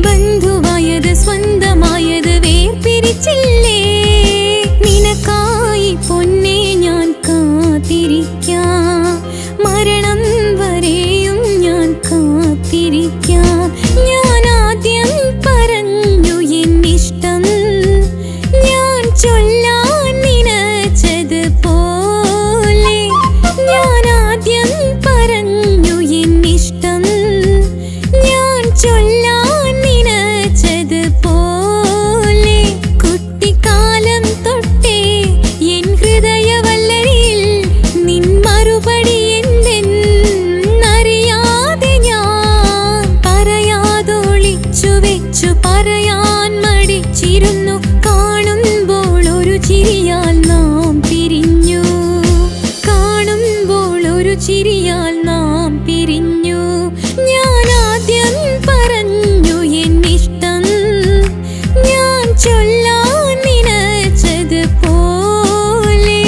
ബന്ധുവായത് സ്വന്തമായത് വേർപിരിച്ചില്ലേ? നിനക്കായി പൊന്നെ ഞാൻ കാത്തിരിക്കാം, മരണം വരെയും ഞാൻ കാത്തിരിക്കാം. ഞാൻ ആദ്യം പറഞ്ഞു എന്നിഷ്ടം, ഞാൻ ചൊല്ലാൻ നിനച്ചത് പോലെ. ഞാൻ ആദ്യം പറഞ്ഞു എന്നിഷ്ടം, ഞാൻ ചൊല്ലാൻ നിനച്ചത് പോലെ. കുട്ടിക്കാലം തൊട്ടേ എൻ ഹൃദയവല്ലരിയിൽ നിൻ മറുപടി എന്തെന്നറിയാതെ ഞാൻ പറയാതൊളിച്ചു വെച്ചു പറയാൻ മടിച്ചിരുന്നു. കാണുമ്പോൾ ഒരു ചിരിയാൽ നാം പിരിഞ്ഞു, കാണുമ്പോൾ ഒരു ചിരിയാൽ നാം പിരിഞ്ഞു. ഞാൻ ആദ്യം പറഞ്ഞു എന്നിഷ്ടം, ഞാൻ ചൊല്ലാൻ നിനച്ചത് പോലെ.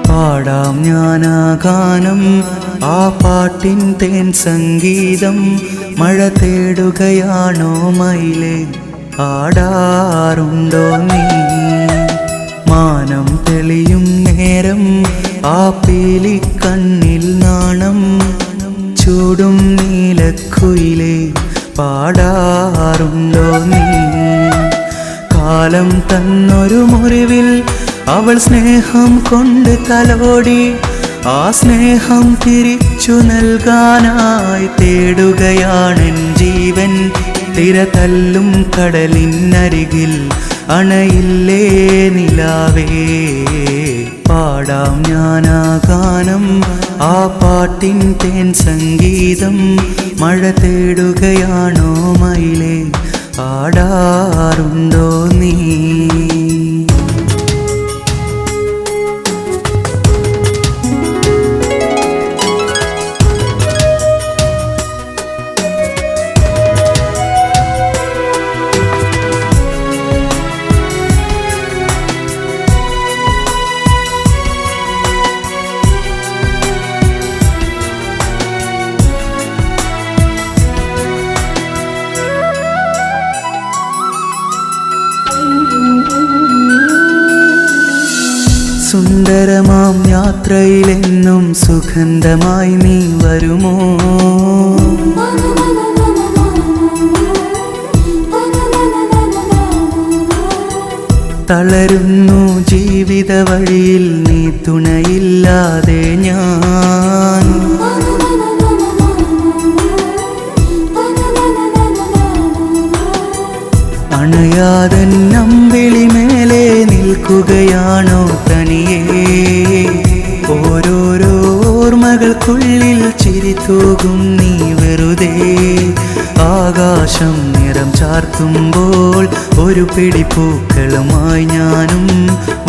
പാടാം ഞാനാ ഗാനം, ആ പാട്ടിൻ തേൻ സംഗീതം. മഴ തേടുകയാണോ മയിലേ, ആടാറുണ്ടോ നീ? മാനം തെളിയും നേരം ആ പീലിക്കണ്ണിൽ നാണം, ചൂടും നീലക്കുയിലേ പാടാറുണ്ടോ നീ? കാലം തന്നൊരു മുറിവിൽ അവൾ സ്നേഹം കൊണ്ട് തലോടി, ആ സ്നേഹം തിരിച്ചു നൽകാനായി തേടുകയാണെൻ ജീവൻ. തിരതല്ലും കടലിനരികിൽ അണയില്ലേ നിലാവേ? പാടാം ഞാനാ ഗാനം, ആ പാട്ടിൻ തേൻ സംഗീതം. മഴ തേടുകയാണോ മയിലേ, ആടാറുണ്ടോ നീ? സുന്ദരമാം യാത്രയിലെന്നും സുഗന്ധമായി നീ വരുമോ? തളരുന്നു ജീവിത വഴിയിൽ നീ തുണയില്ലാതെ ഞാൻ. അണയാതെ നമ്പിളി മേലെ നിൽക്കുകയാണോ തനിയേ? ഓരോരോ ഓർമ്മകൾക്കുള്ളിൽ ചിരി തൂകും നീ വെറുതെ. ആകാശം നിറം ചാർത്തുമ്പോൾ ഒരു പിടി പൂക്കളുമായി ഞാനും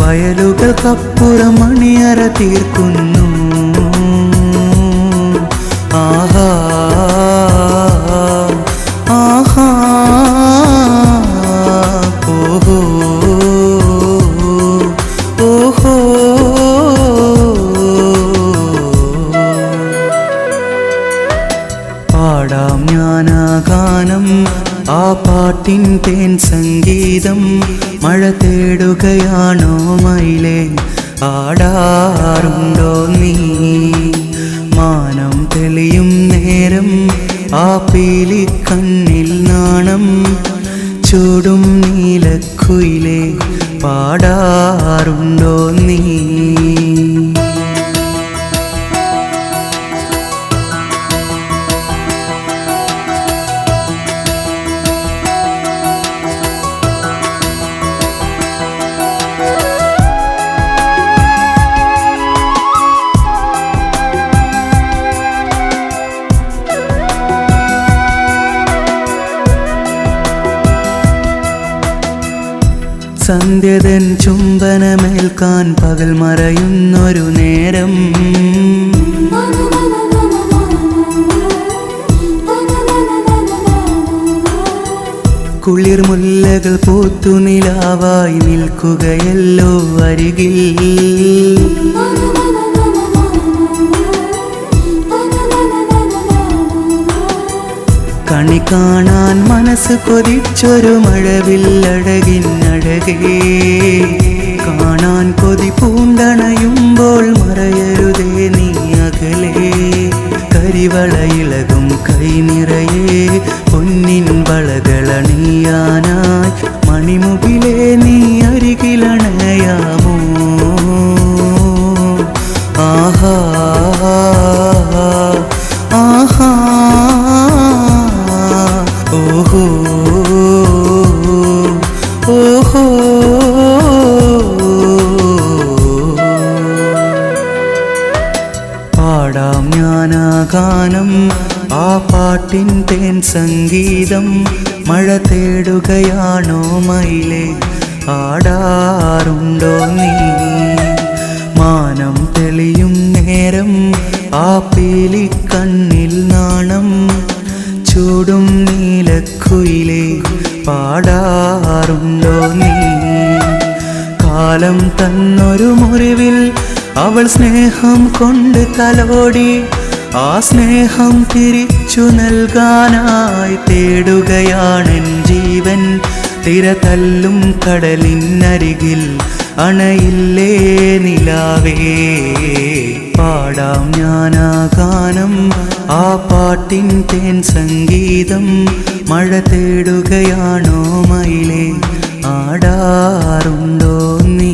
വയലുകൾക്കപ്പുറം മണിയറ തീർക്കുന്നു. ആഹാ ആഹാ ഓഹോ ഓഹോ. പാടാം ഞാനാ ഗാനം, ആ പാട്ടിൻ തേൻ സംഗീതം. മഴ തേടുകയാണോ മയിലേ, ആടാറുണ്ടോ നീ? മാനം തെളിയും നേരം ആ പീലിക്കണ്ണിൽ നാണം, ചൂടും നീലക്കുയിലേ പാടാറുണ്ടോ നീ? സന്ധ്യതൻ ചുംബനമേൽക്കാൻ പകൽ മറയുന്നൊരു നേരം കുളിർ മുല്ലകൾ പൂത്തു നിലാവായി നിൽക്കുകയല്ലോ അരികിൽ. കണി കാണാൻ മനസ്സ് കൊതിച്ചൊരു മഴവില്ലഴകിനഴകേ, കാണാൻ കൊതി പൂണ്ടണയുമ്പോൾ മറയരുതേ നീ അകലേ. കരിവളയിളകും കൈ നിറയെ പൊന്നിൻ വളകളണിയാനായി മണിമുകിലേ നീ അരികിലണയാമോ? ആഹാ ആഹാ ഓഹോ ഓഹോ. പാടാം ഞാനാ ഗാനം, ആ പാട്ടിൻ തേൻ സംഗീതം. മഴ തേടുകയാണോ മയിലേ, ആടാറുണ്ടോ നീ? മാനം തെളിയും നേരം ആ പീലിക്കണ്ണിൽ നാണം ചൂടും നീലക്കുയിലേ, പാടാറുണ്ടോ നീ? കാലം തന്നൊരു മുറിവിൽ അവൾ സ്നേഹം കൊണ്ട് തലോടി, ആ സ്നേഹം തിരിച്ചു നൽകാനായി തേടുകയാണെൻ ജീവൻ. തിര തല്ലും കടലിനരികിൽ അണയില്ലേ നിലാവേ. പാടാം ഞാനാ ഗാനം, ആ പാട്ടിൻ തേൻ സംഗീതം. മഴ തേടുകയാണോ മയിലേ, ആടാറുണ്ടോ നീ?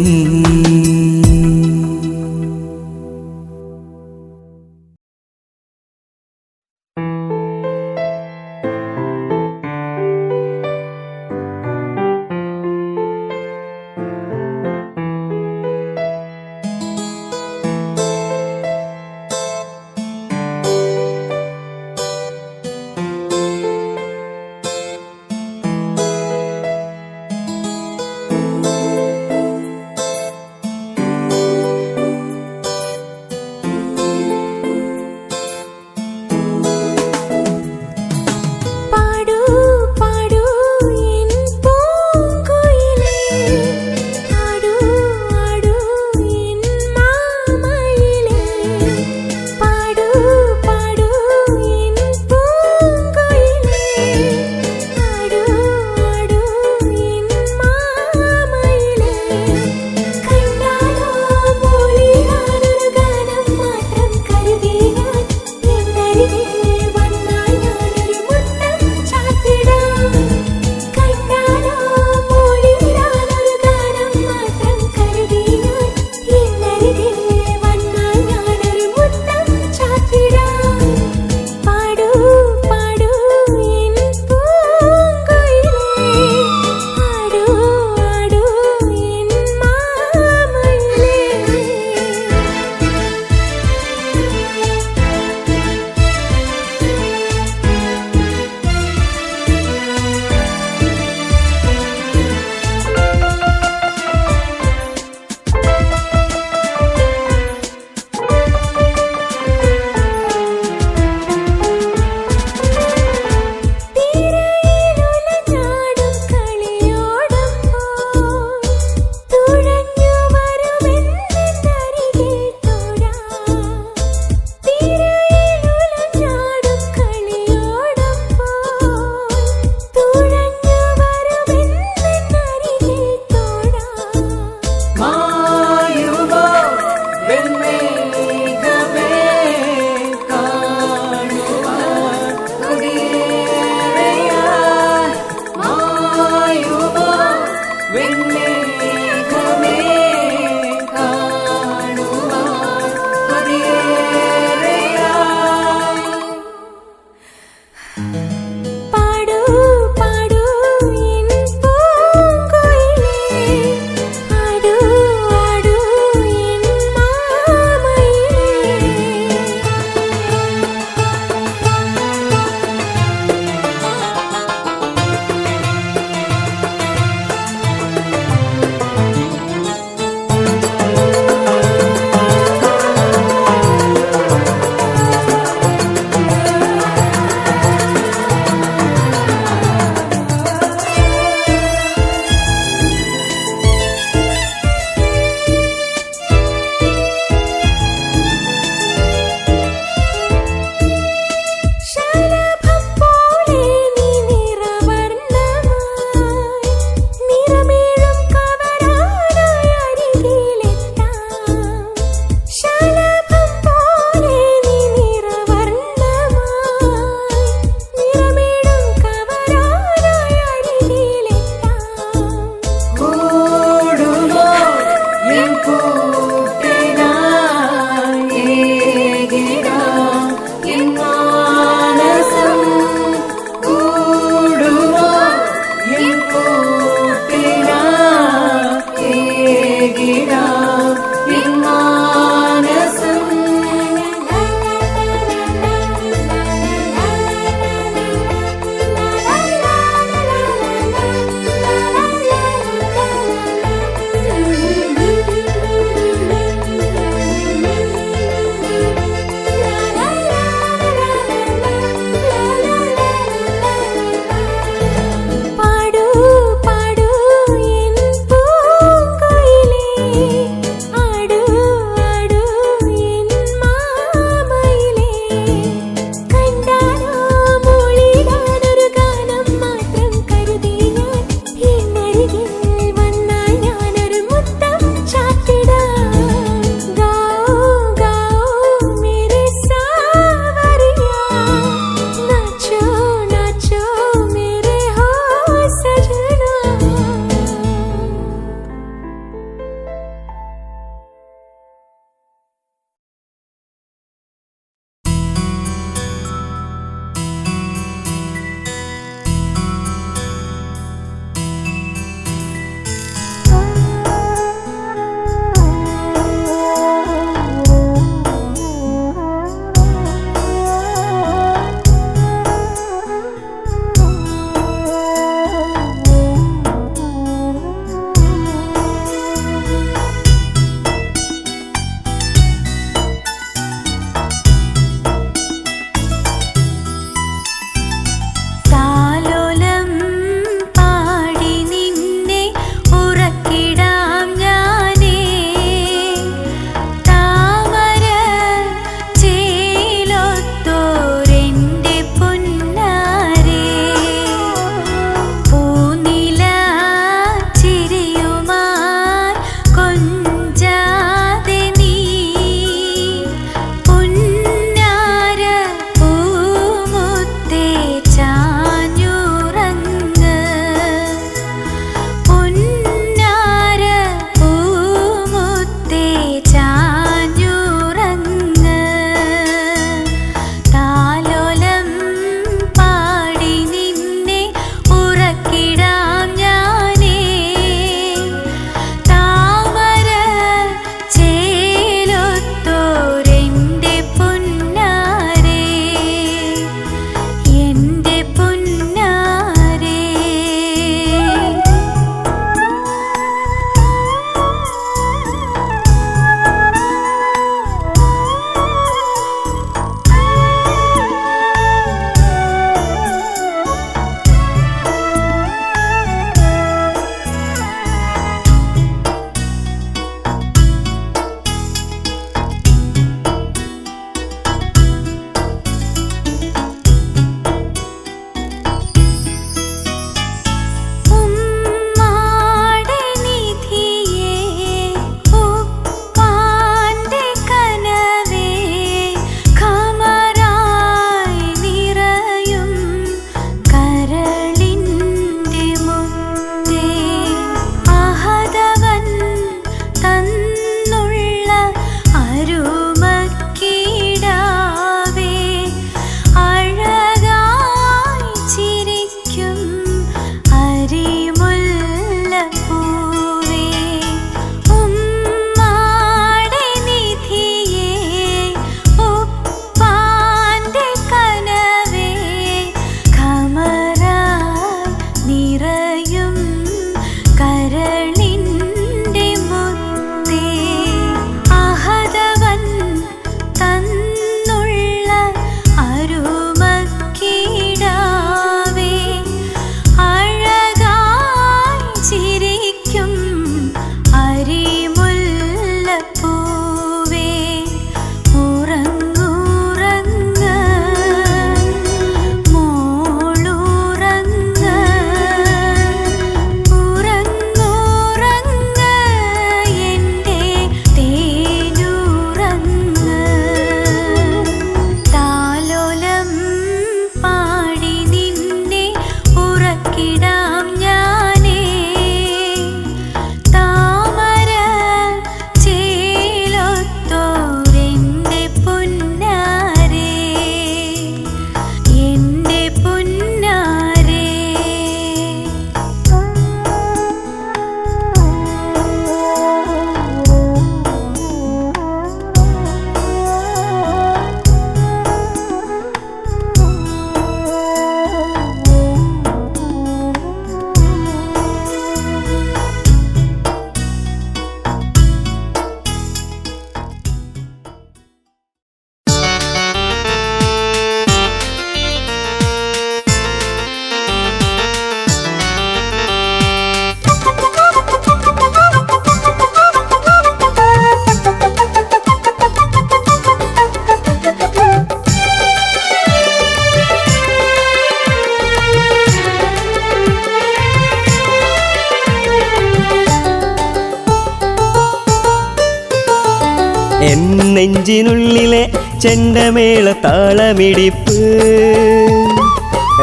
നെഞ്ചിനുള്ളിലെ ചെണ്ടമേള താളമിടിപ്പ്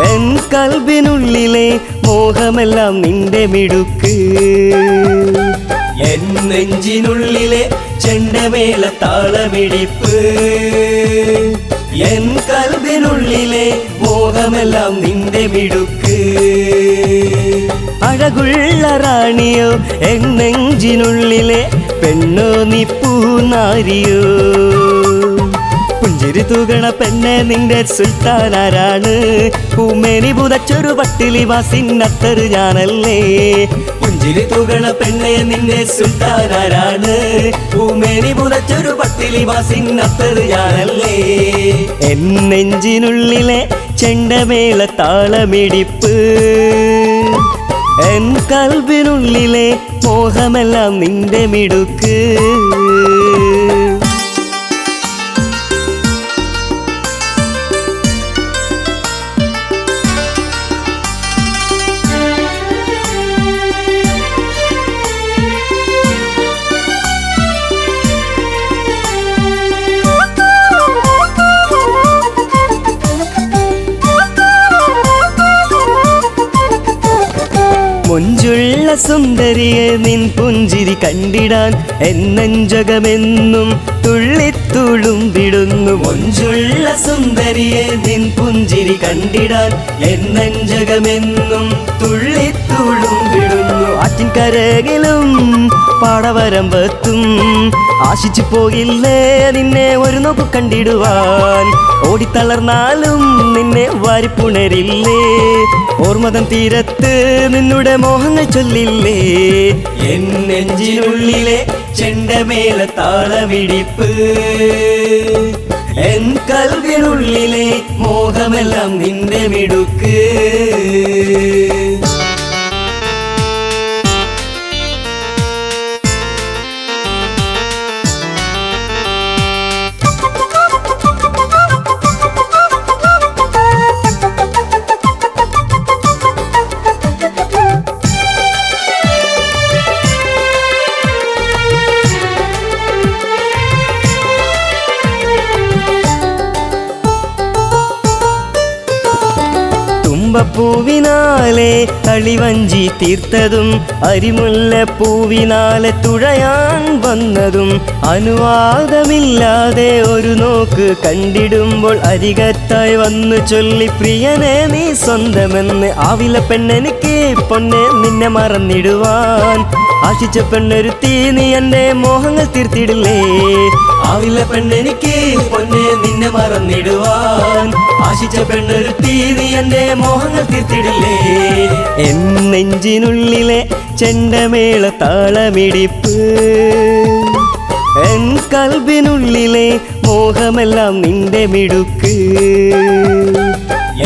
എൻ കൽബിനുള്ളിലെ മോഹമെല്ലാം നിന്റെ മിടുക്ക് എൻ നെഞ്ചിനുള്ളിലെ ചെണ്ടമേള താളമിടിപ്പ് എൻ കൽബിനുള്ളിലെ മോഹമെല്ലാം നിന്റെ മിടുക്ക് അഴകുള്ള റാണിയോ എൻ നെഞ്ചിനുള്ളിലെ പെണ്ണോ നീ പൂനാരിയോ പുഞ്ചിരി തൂകണ പെണ്ണെ നിന്റെ സുൽത്താനാരാണ് പൂമേനി പുതച്ചൊരു പട്ടിലി വാസിന്നത്തറ് ഞാനല്ലേ പുഞ്ചിരി തൂകണ പെണ്ണെ നിന്റെ സുൽത്താനാരാണ് പൂമേനി പുതച്ചൊരു പട്ടിലി വാസിന്നത്തറ് ഞാനല്ലേ എൻ നെഞ്ചിനുള്ളിലെ ചെണ്ടമേള താളമിടിപ്പ് എൻ കൽബിനുള്ളിലെ മോഹമെല്ലാം നിന്റെ മിടുക്ക് മൊഞ്ചുള്ള സുന്ദരിയെ നിൻ പുഞ്ചിരി കണ്ടിടാൻ എന്നെഞ്ചകമെന്നും തുള്ളിത്തുളുമ്പിടുന്നു മൊഞ്ചുള്ള സുന്ദരിയെ നിൻ പുഞ്ചിരി കണ്ടിടാൻ എന്നെഞ്ചകമെന്നും തുള്ളിത്തുളുമ്പിടുന്നു ആറ്റിൻകരകിലും പാടവരമ്പത്തും ആശിച്ചു പോകില്ലേ നിന്നെ ഒരു നോക്കു കണ്ടിടുവാൻ ഓടിത്തളർന്നാലും നിന്നെ വാരിപ്പുണരില്ലേ ഓർമ്മതൻ തീരത്ത് നിന്നുടെ മോഹങ്ങൾ ചൊല്ലില്ലേ എൻ നെഞ്ചിനുള്ളിലെ ചെണ്ടമേള താളമിടിപ്പ് എൻ കൽവിനുള്ളിലെ മോഹമെല്ലാം നിന്റെ മിടുക്ക് പൂവിനാലെ കളിവഞ്ചി തീർത്തതും അരിമുല്ല പൂവിനാലെ തുഴയാൻ വന്നതും അനുവാദമില്ലാതെ ഒരു നോക്ക് കണ്ടിടുമ്പോൾ അരികത്തായി വന്നു ചൊല്ലി പ്രിയനെ നീ സ്വന്തമെന്ന് ആവില പെണ്ണെനിക്ക് പൊന്നെ നിന്നെ മറന്നിടുവാൻ ആശിച്ച പെണ്ണൊരുത്തി നീ എന്റെ മോഹങ്ങൾ തീർത്തിടില്ലേ ആവില പെണ്ണെനിക്ക് പൊന്നെ നിന്നെ മറന്നിടുവാൻ ആശിച്ച പെണ്ണൊരുത്തി നീ എന്റെ മോഹങ്ങൾ തീർത്തിടില്ലേ എൻ നെഞ്ചിനുള്ളിലെ ചെണ്ടമേള താളമിടിപ്പ് എൻ കൽബിനുള്ളിലെ മോഹമെല്ലാം നിന്റെ മിടുക്ക്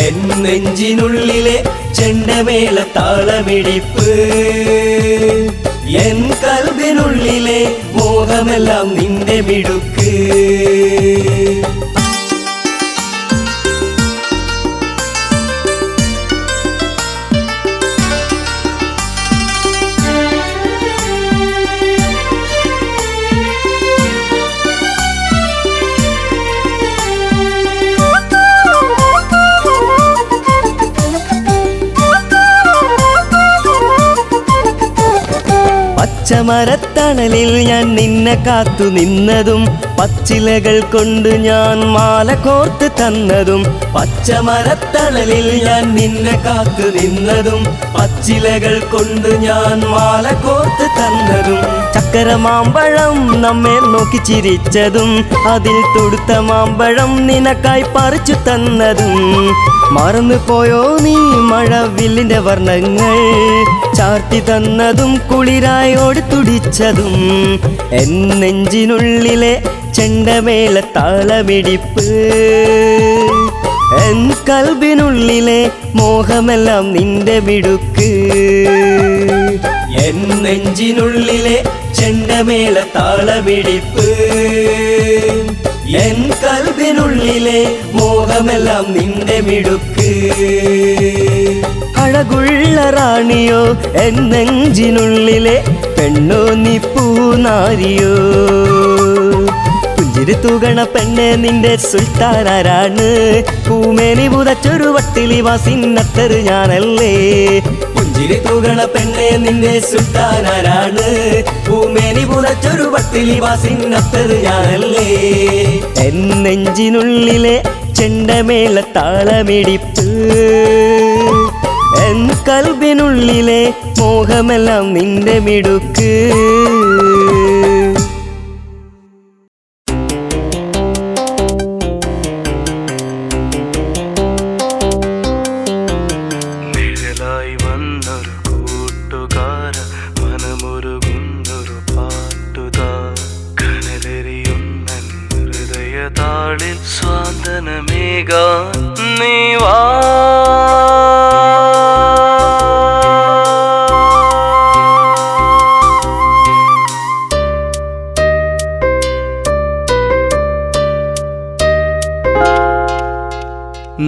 എൻ നെഞ്ചിനുള്ളിലെ ചെണ്ടമേള താളമിടിപ്പ് എൻ കൽബിനുള്ളിലെ മോഹമെല്ലാം നിന്റെ മിടുക്ക് പച്ചമരത്തണലിൽ ഞാൻ നിന്നെ കാത്തു നിന്നതും പച്ചിലകൾ കൊണ്ട് ഞാൻ മാല കോർത്ത് തന്നതും പച്ചമരത്തണലിൽ ഞാൻ നിന്നെ കാത്തു നിന്നതും പച്ചിലകൾ കൊണ്ട് ഞാൻ മാല കോർത്ത് തന്നതും ചക്കര മാമ്പഴം നമ്മെ നോക്കി ചിരിച്ചതും അതിൽ തൊടുത്ത മാമ്പഴം നിനക്കായി പറിച്ചു തന്നതും മറന്നു പോയോ നീ മഴവില്ലിന്റെ വർണ്ണങ്ങൾ ചാർത്തി തന്നതും കുളിരായി ഓടി തുടിച്ചതും എൻ നെഞ്ചിനുള്ളിലെ ചെണ്ടമേള താളമിടിപ്പ് എൻ കൽബിനുള്ളിലെ മോഹമെല്ലാം നിന്റെ മിടുക്ക് എൻ നെഞ്ചിനുള്ളിലെ ചെണ്ടമേള താളമിടിപ്പ് എൻ കൽബിനുള്ളിലെ മോഹമെല്ലാം നിന്റെ മിടുക്ക് അഴകുള്ള റാണിയോ എൻ നെഞ്ചിനുള്ളിലെ പെണ്ണോ നീ പൂനാരിയോ പുഞ്ചിരി തൂകണ പെണ്ണെ നിന്റെ സുൽത്താനാരാണ്? പൂമേനി പുതച്ചൊരു വട്ടിലി വാസിന്നത്തറ് ഞാനല്ലേ. പുഞ്ചിരി തൂകണ പെണ്ണെ നിന്റെ സുൽത്താനാരാണ്? പൂമേനി പുതച്ചൊരു വട്ടിലി വാസിന്നത്തറ് ഞാനല്ലേ. എൻ നെഞ്ചിനുള്ളിലെ ചെണ്ടമേള താളമിടിപ്പ്, എൻ കൽബിനുള്ളിലെ മോഹമെല്ലാം നിന്റെ മിടുക്ക്. നിഴലായി വന്നൊരു കൂട്ടുകാര, മനമുരുകുന്നൊരു പാട്ടുതാ, കനലെറിയുന്ന ഹൃദയതാളിൽ സ്വാന്തനമേകാൻ നീ വാ.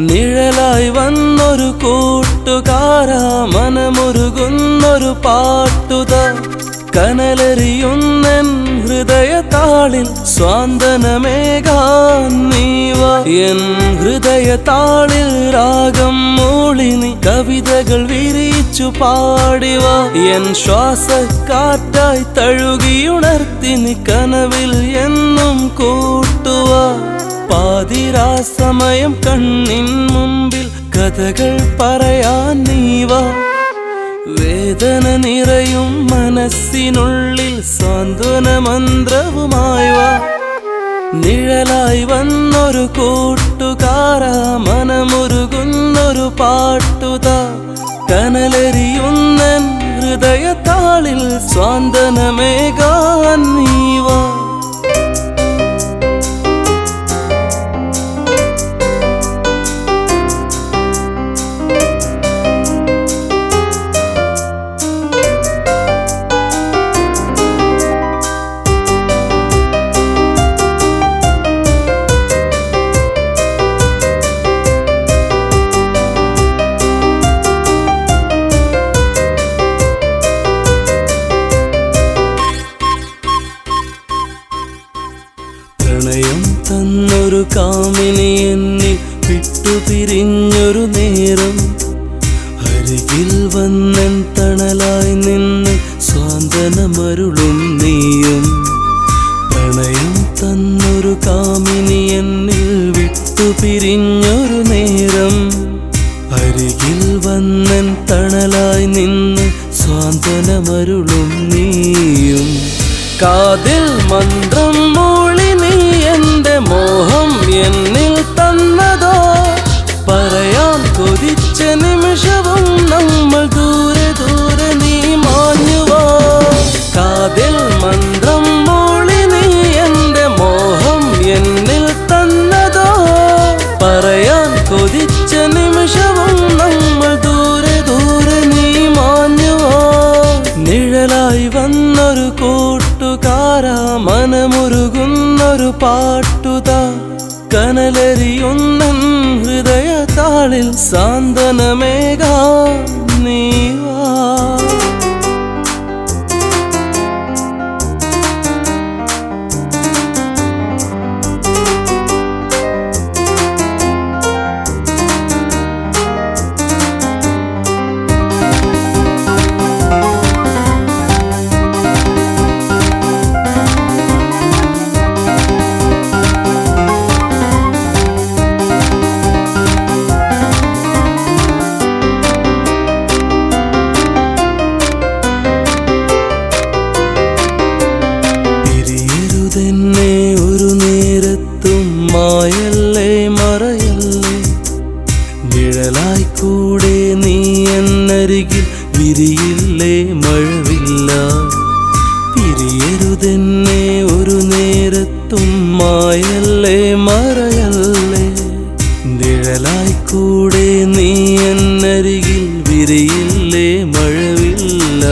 നിഴലായി വന്നൊരു കൂട്ടുകാര, മനമുരുകുന്നൊരു പാട്ടുതാ, കനലെറിയുന്നൻ ഹൃദയതാളിൽ സ്വാന്തനമേകാൻ നീ വാ. എൻ ഹൃദയതാളിൽ രാഗം മൂളിനി കവിതകൾ വിരിച്ചു പാടിവാ. എൻ ശ്വാസക്കാറ്റായി തഴുകിയുണർത്തിനി കനവിൽ എന്നും കൂട്ടുവാ. പാതിരാ സമയം കണ്ണിൻ മുമ്പിൽ കഥകൾ പറയാൻ നീവാ. വേദന നിറയും മനസ്സിനുള്ളിൽ സാന്ത്വന മന്ത്രവുമായി വാ. നിഴലായി വന്നൊരു കൂട്ടുകാര, മനമുരുകുന്നൊരു പാട്ടുതാ, കനലെറിയുന്ന ഹൃദയതാളിൽ സ്വാന്തനമേകാൻ നീവാ. പ്രണയം തന്നൊരു കാമിനി എന്നിൽ വിട്ടുപിരിഞ്ഞൊരു നേരം, അരികിൽ വന്നൻ തണലായി നിന്ന് സ്വാന്തനമരുളും നീയും. പ്രണയം തന്നൊരു കാമിനി എന്നിൽ വിട്ടുപിരിഞ്ഞൊരു നേരം, അരികിൽ വന്നൻ തണലായി നിന്ന് സ്വാന്തനമരുളും നീയും. കാതിൽ മന്ത്രം മൂളി നീ എന്റെ മോഹം എന്നിൽ തന്നതോ, പറയാൻ കൊതിച്ച നിമിഷവും നമ്മൾ ദൂരെ ദൂരെ നീ മാഞ്ഞുവോ. കാതിൽ മന്ത്രം മൂളി നീ എന്റെ മോഹം എന്നിൽ തന്നതോ, പറയാൻ കൊതിച്ച നിമിഷവും നമ്മൾ ദൂരെ ദൂരെ നീ മാഞ്ഞുവോ. നിഴലായി വന്നൊരു കൂട്ടുകാര, മനമുരുകുന്നൊരു പാട്ടുതാ, കനലെറിയുന്ന ഹൃദയതാളിൽ സാന്ത്വനമേകാൻ നീ വാ. പിരിയരുതെന്നെ ഒരു നേരത്തും മായല്ലേ മറയല്ലേ, നിഴലായി കൂടെ നീ എന്നരികിൽ വിരിയില്ലേ മഴവില്ല. പിരിയരുതെന്നെ ഒരു നേരത്തും മായല്ലേ മറയല്ലേ, നിഴലായി കൂടെ നീ എന്നരികിൽ വിരിയില്ലേ മഴവില്ല.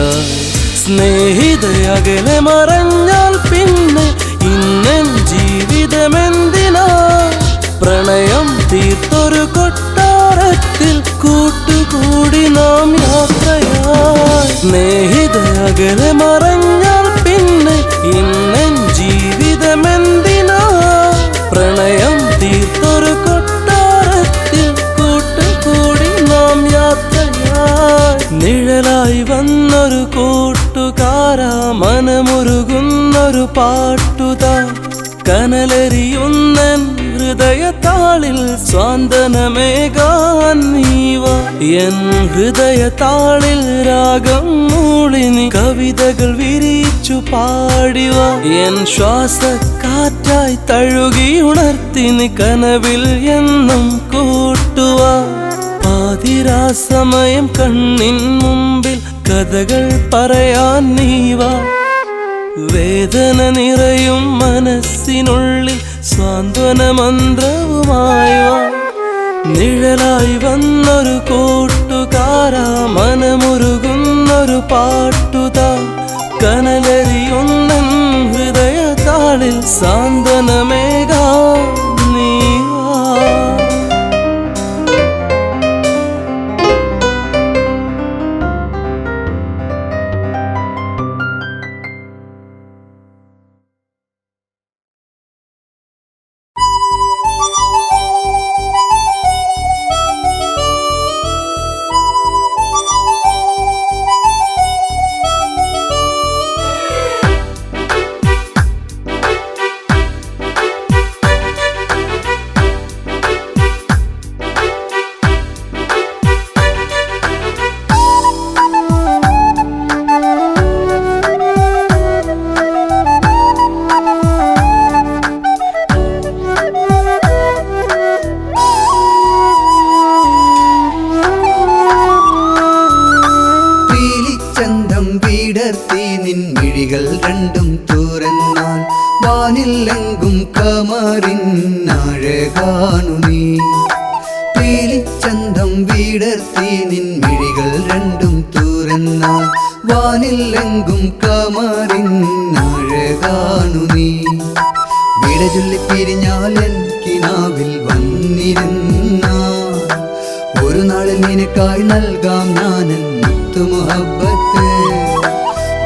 സ്നേഹിതയകലെ മറഞ്ഞാൽ പിന്നെ ഇന്നൻ ജീവിതമെന്തിനാ, പ്രണയം തീർത്തൊരു കൊട്ടാരത്തിൽ കൂട്ടുകൂടി നാം യാത്രയായി. സ്നേഹിതയകലെ മറഞ്ഞാൽ പിന്നെ ഇന്നൻ ജീവിതമെന്തിനാ, ഒന്നൊരു പാട്ടുതാ കനലെറിയുന്നൻ ഹൃദയത്താളിൽ സ്വാന്തനമേകാൻ നീവ എൻ ഹൃദയത്താളിൽ രാഗം മൂളിനി കവിതകൾ വിരിച്ചു പാടിവ എൻ ശ്വാസക്കാറ്റായി തഴുകി ഉണർത്തിനി കനവിൽ എന്നും കൂട്ടുവ പാതിരാ സമയം കണ്ണിൻ മുമ്പിൽ കഥകൾ പറയാൻ നീവ വേദന നിറയും മനസ്സിനുള്ളിൽ സാന്ത്വന മന്ത്രവുമായി നിഴലായി വന്നൊരു കൂട്ടുകാരാ മനമുരുകുന്നൊരു പാട്ടുതാ കനലെറിയുന്ന ഹൃദയത്താളിൽ സാന്ത്വനമേകാ നീവാ. രണ്ടും തുറന്നാൽ വാനിലെങ്കും കമറിന്നഴകാണു നീ പീലിച്ചന്തം വീടർത്തി നിൻ മിഴികൾ രണ്ടും തുറന്നാൽ വാനിലെങ്കും കമറിന്നഴകാണു നീ വിട ചൊല്ലി പിരിഞ്ഞാൽ എൻ കിനാവിൽ വന്നിരുന്ന ഒരു നാളിൽ നിനക്കായി നൽകാം ഞാനൻ മുത്തുമുഹബ്ബത്ത്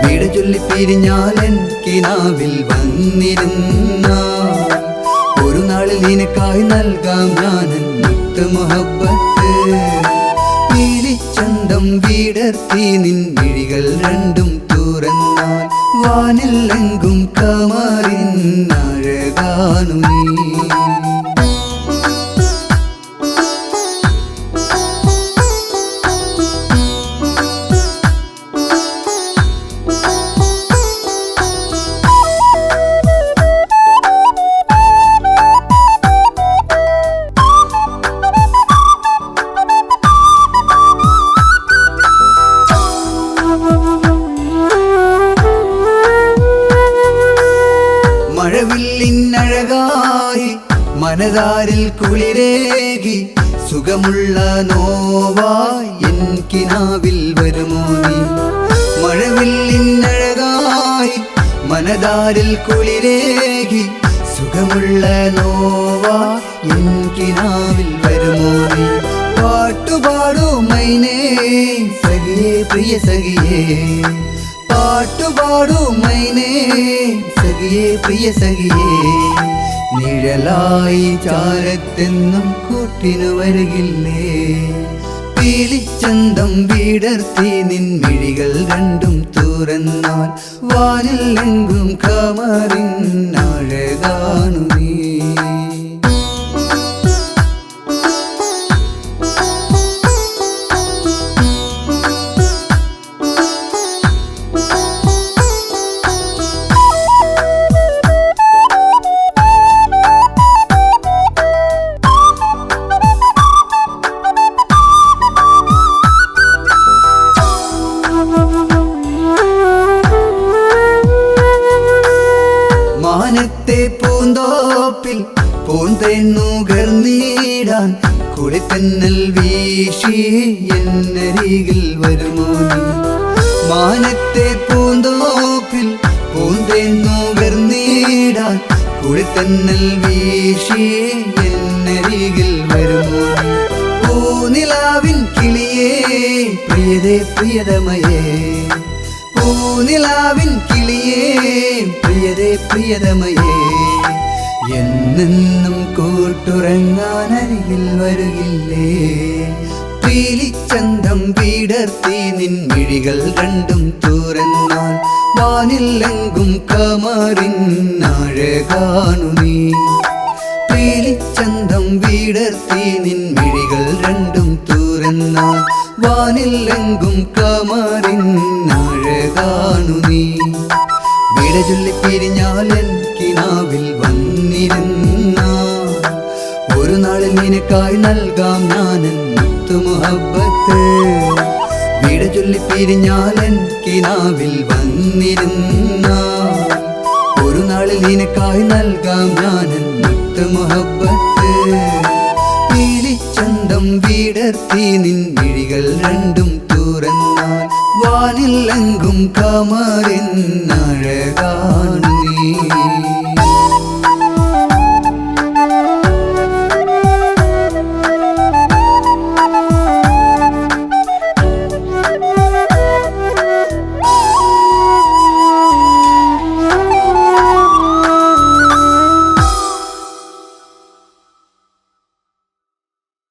വിട ചൊല്ലി പിരിഞ്ഞാൽ എൻ കിനാവിൽ വന്നിരുന്ന ഒരു നാളിൽ നിനക്കായി നൽകാം ഞാനൻ മുത്തുമുഹബ്ബത്ത് പീലിച്ചന്തം വീടർത്തി നിൻ മിഴികൾ രണ്ടും തുറന്നാൽ വാനിലെങ്കും കമറിന്നഴകാണു നീ. മഴവില്ലിനഴകായി മനതാരിൽ കുളിരേകി സുഖമുള്ള നോവായി എൻ കിനാവിൽ വരുമോ നീ മഴവില്ലിനഴകായി മനതാരിൽ കുളിരേകി സുഖമുള്ള നോവായി എൻ കിനാവിൽ വരുമോ നീ പാട്ടുപാടൂ മൈനേ സഖിയേ പ്രിയ സഖിയേ പാട്ടുപാടൂ മൈനേ സഖിയേ പ്രിയ സഖിയേ നിഴലായി ചാരത്തെന്നും കൂട്ടിനു വരുകില്ലേ പീലിച്ചന്തം വീടർത്തി നിൻ മിഴികൾ രണ്ടും തുറന്നാൽ വാനിലെങ്കും കമറിന്നഴകാണു നീ. മാനത്തെ പൂന്തോപ്പിൽ പൂന്തേന്നുകർന്നീടാൻ കുളിത്തന്നൽ വീശി എന്നരികിൽ വരുമോ നീ മാനത്തെ പൂന്തോപ്പിൽ പൂന്തേന്നുകർന്നീടാൻ കുളിത്തന്നൽ വീശി എന്നരികിൽ വരുമോ നീ പൂനിലാവിൻ കിളിയേ പ്രിയതേ പ്രിയതമയേ പൂനിലാവിൻ കിളിയേ പ്രിയതേ പ്രിയതമയേ എന്നെന്നും കൂട്ടുറങ്ങാൻ അരികിൽ വരുകില്ലേ പീലിച്ചന്തം വീടർത്തി നിൻ മിഴികൾ രണ്ടും തുറന്നാൽ വാനിലെങ്കും കമറിൻ അഴകാണു നീ. പീലിച്ചന്തം വീടർത്തി നിൻ മിഴികൾ രണ്ടും തുറന്നാൽ വാനിലെങ്കും കമറിൻ അഴകാണു നീ. വിട ചൊല്ലി പിരിഞ്ഞാൽ എൻ കിനാവിൽ വന്നിരുന്ന ഒരു നാളിൽ നിനക്കായി നൽകാം ഞാനെൻ മുത്തുമുഹബ്ബത്ത്. വിട ചൊല്ലി പിരിഞ്ഞാൽ എൻ കിനാവിൽ വന്നിരുന്ന ഒരു നാളിൽ നിനക്കായി നൽകാം ഞാനെൻ മുത്തുമുഹബ്ബത്ത്. പീലിച്ചന്തം വീടർത്തി നിൻ മിഴികൾ രണ്ടും തുറന്നാൽ വാനിലെങ്കും കമറിൻ അഴകാ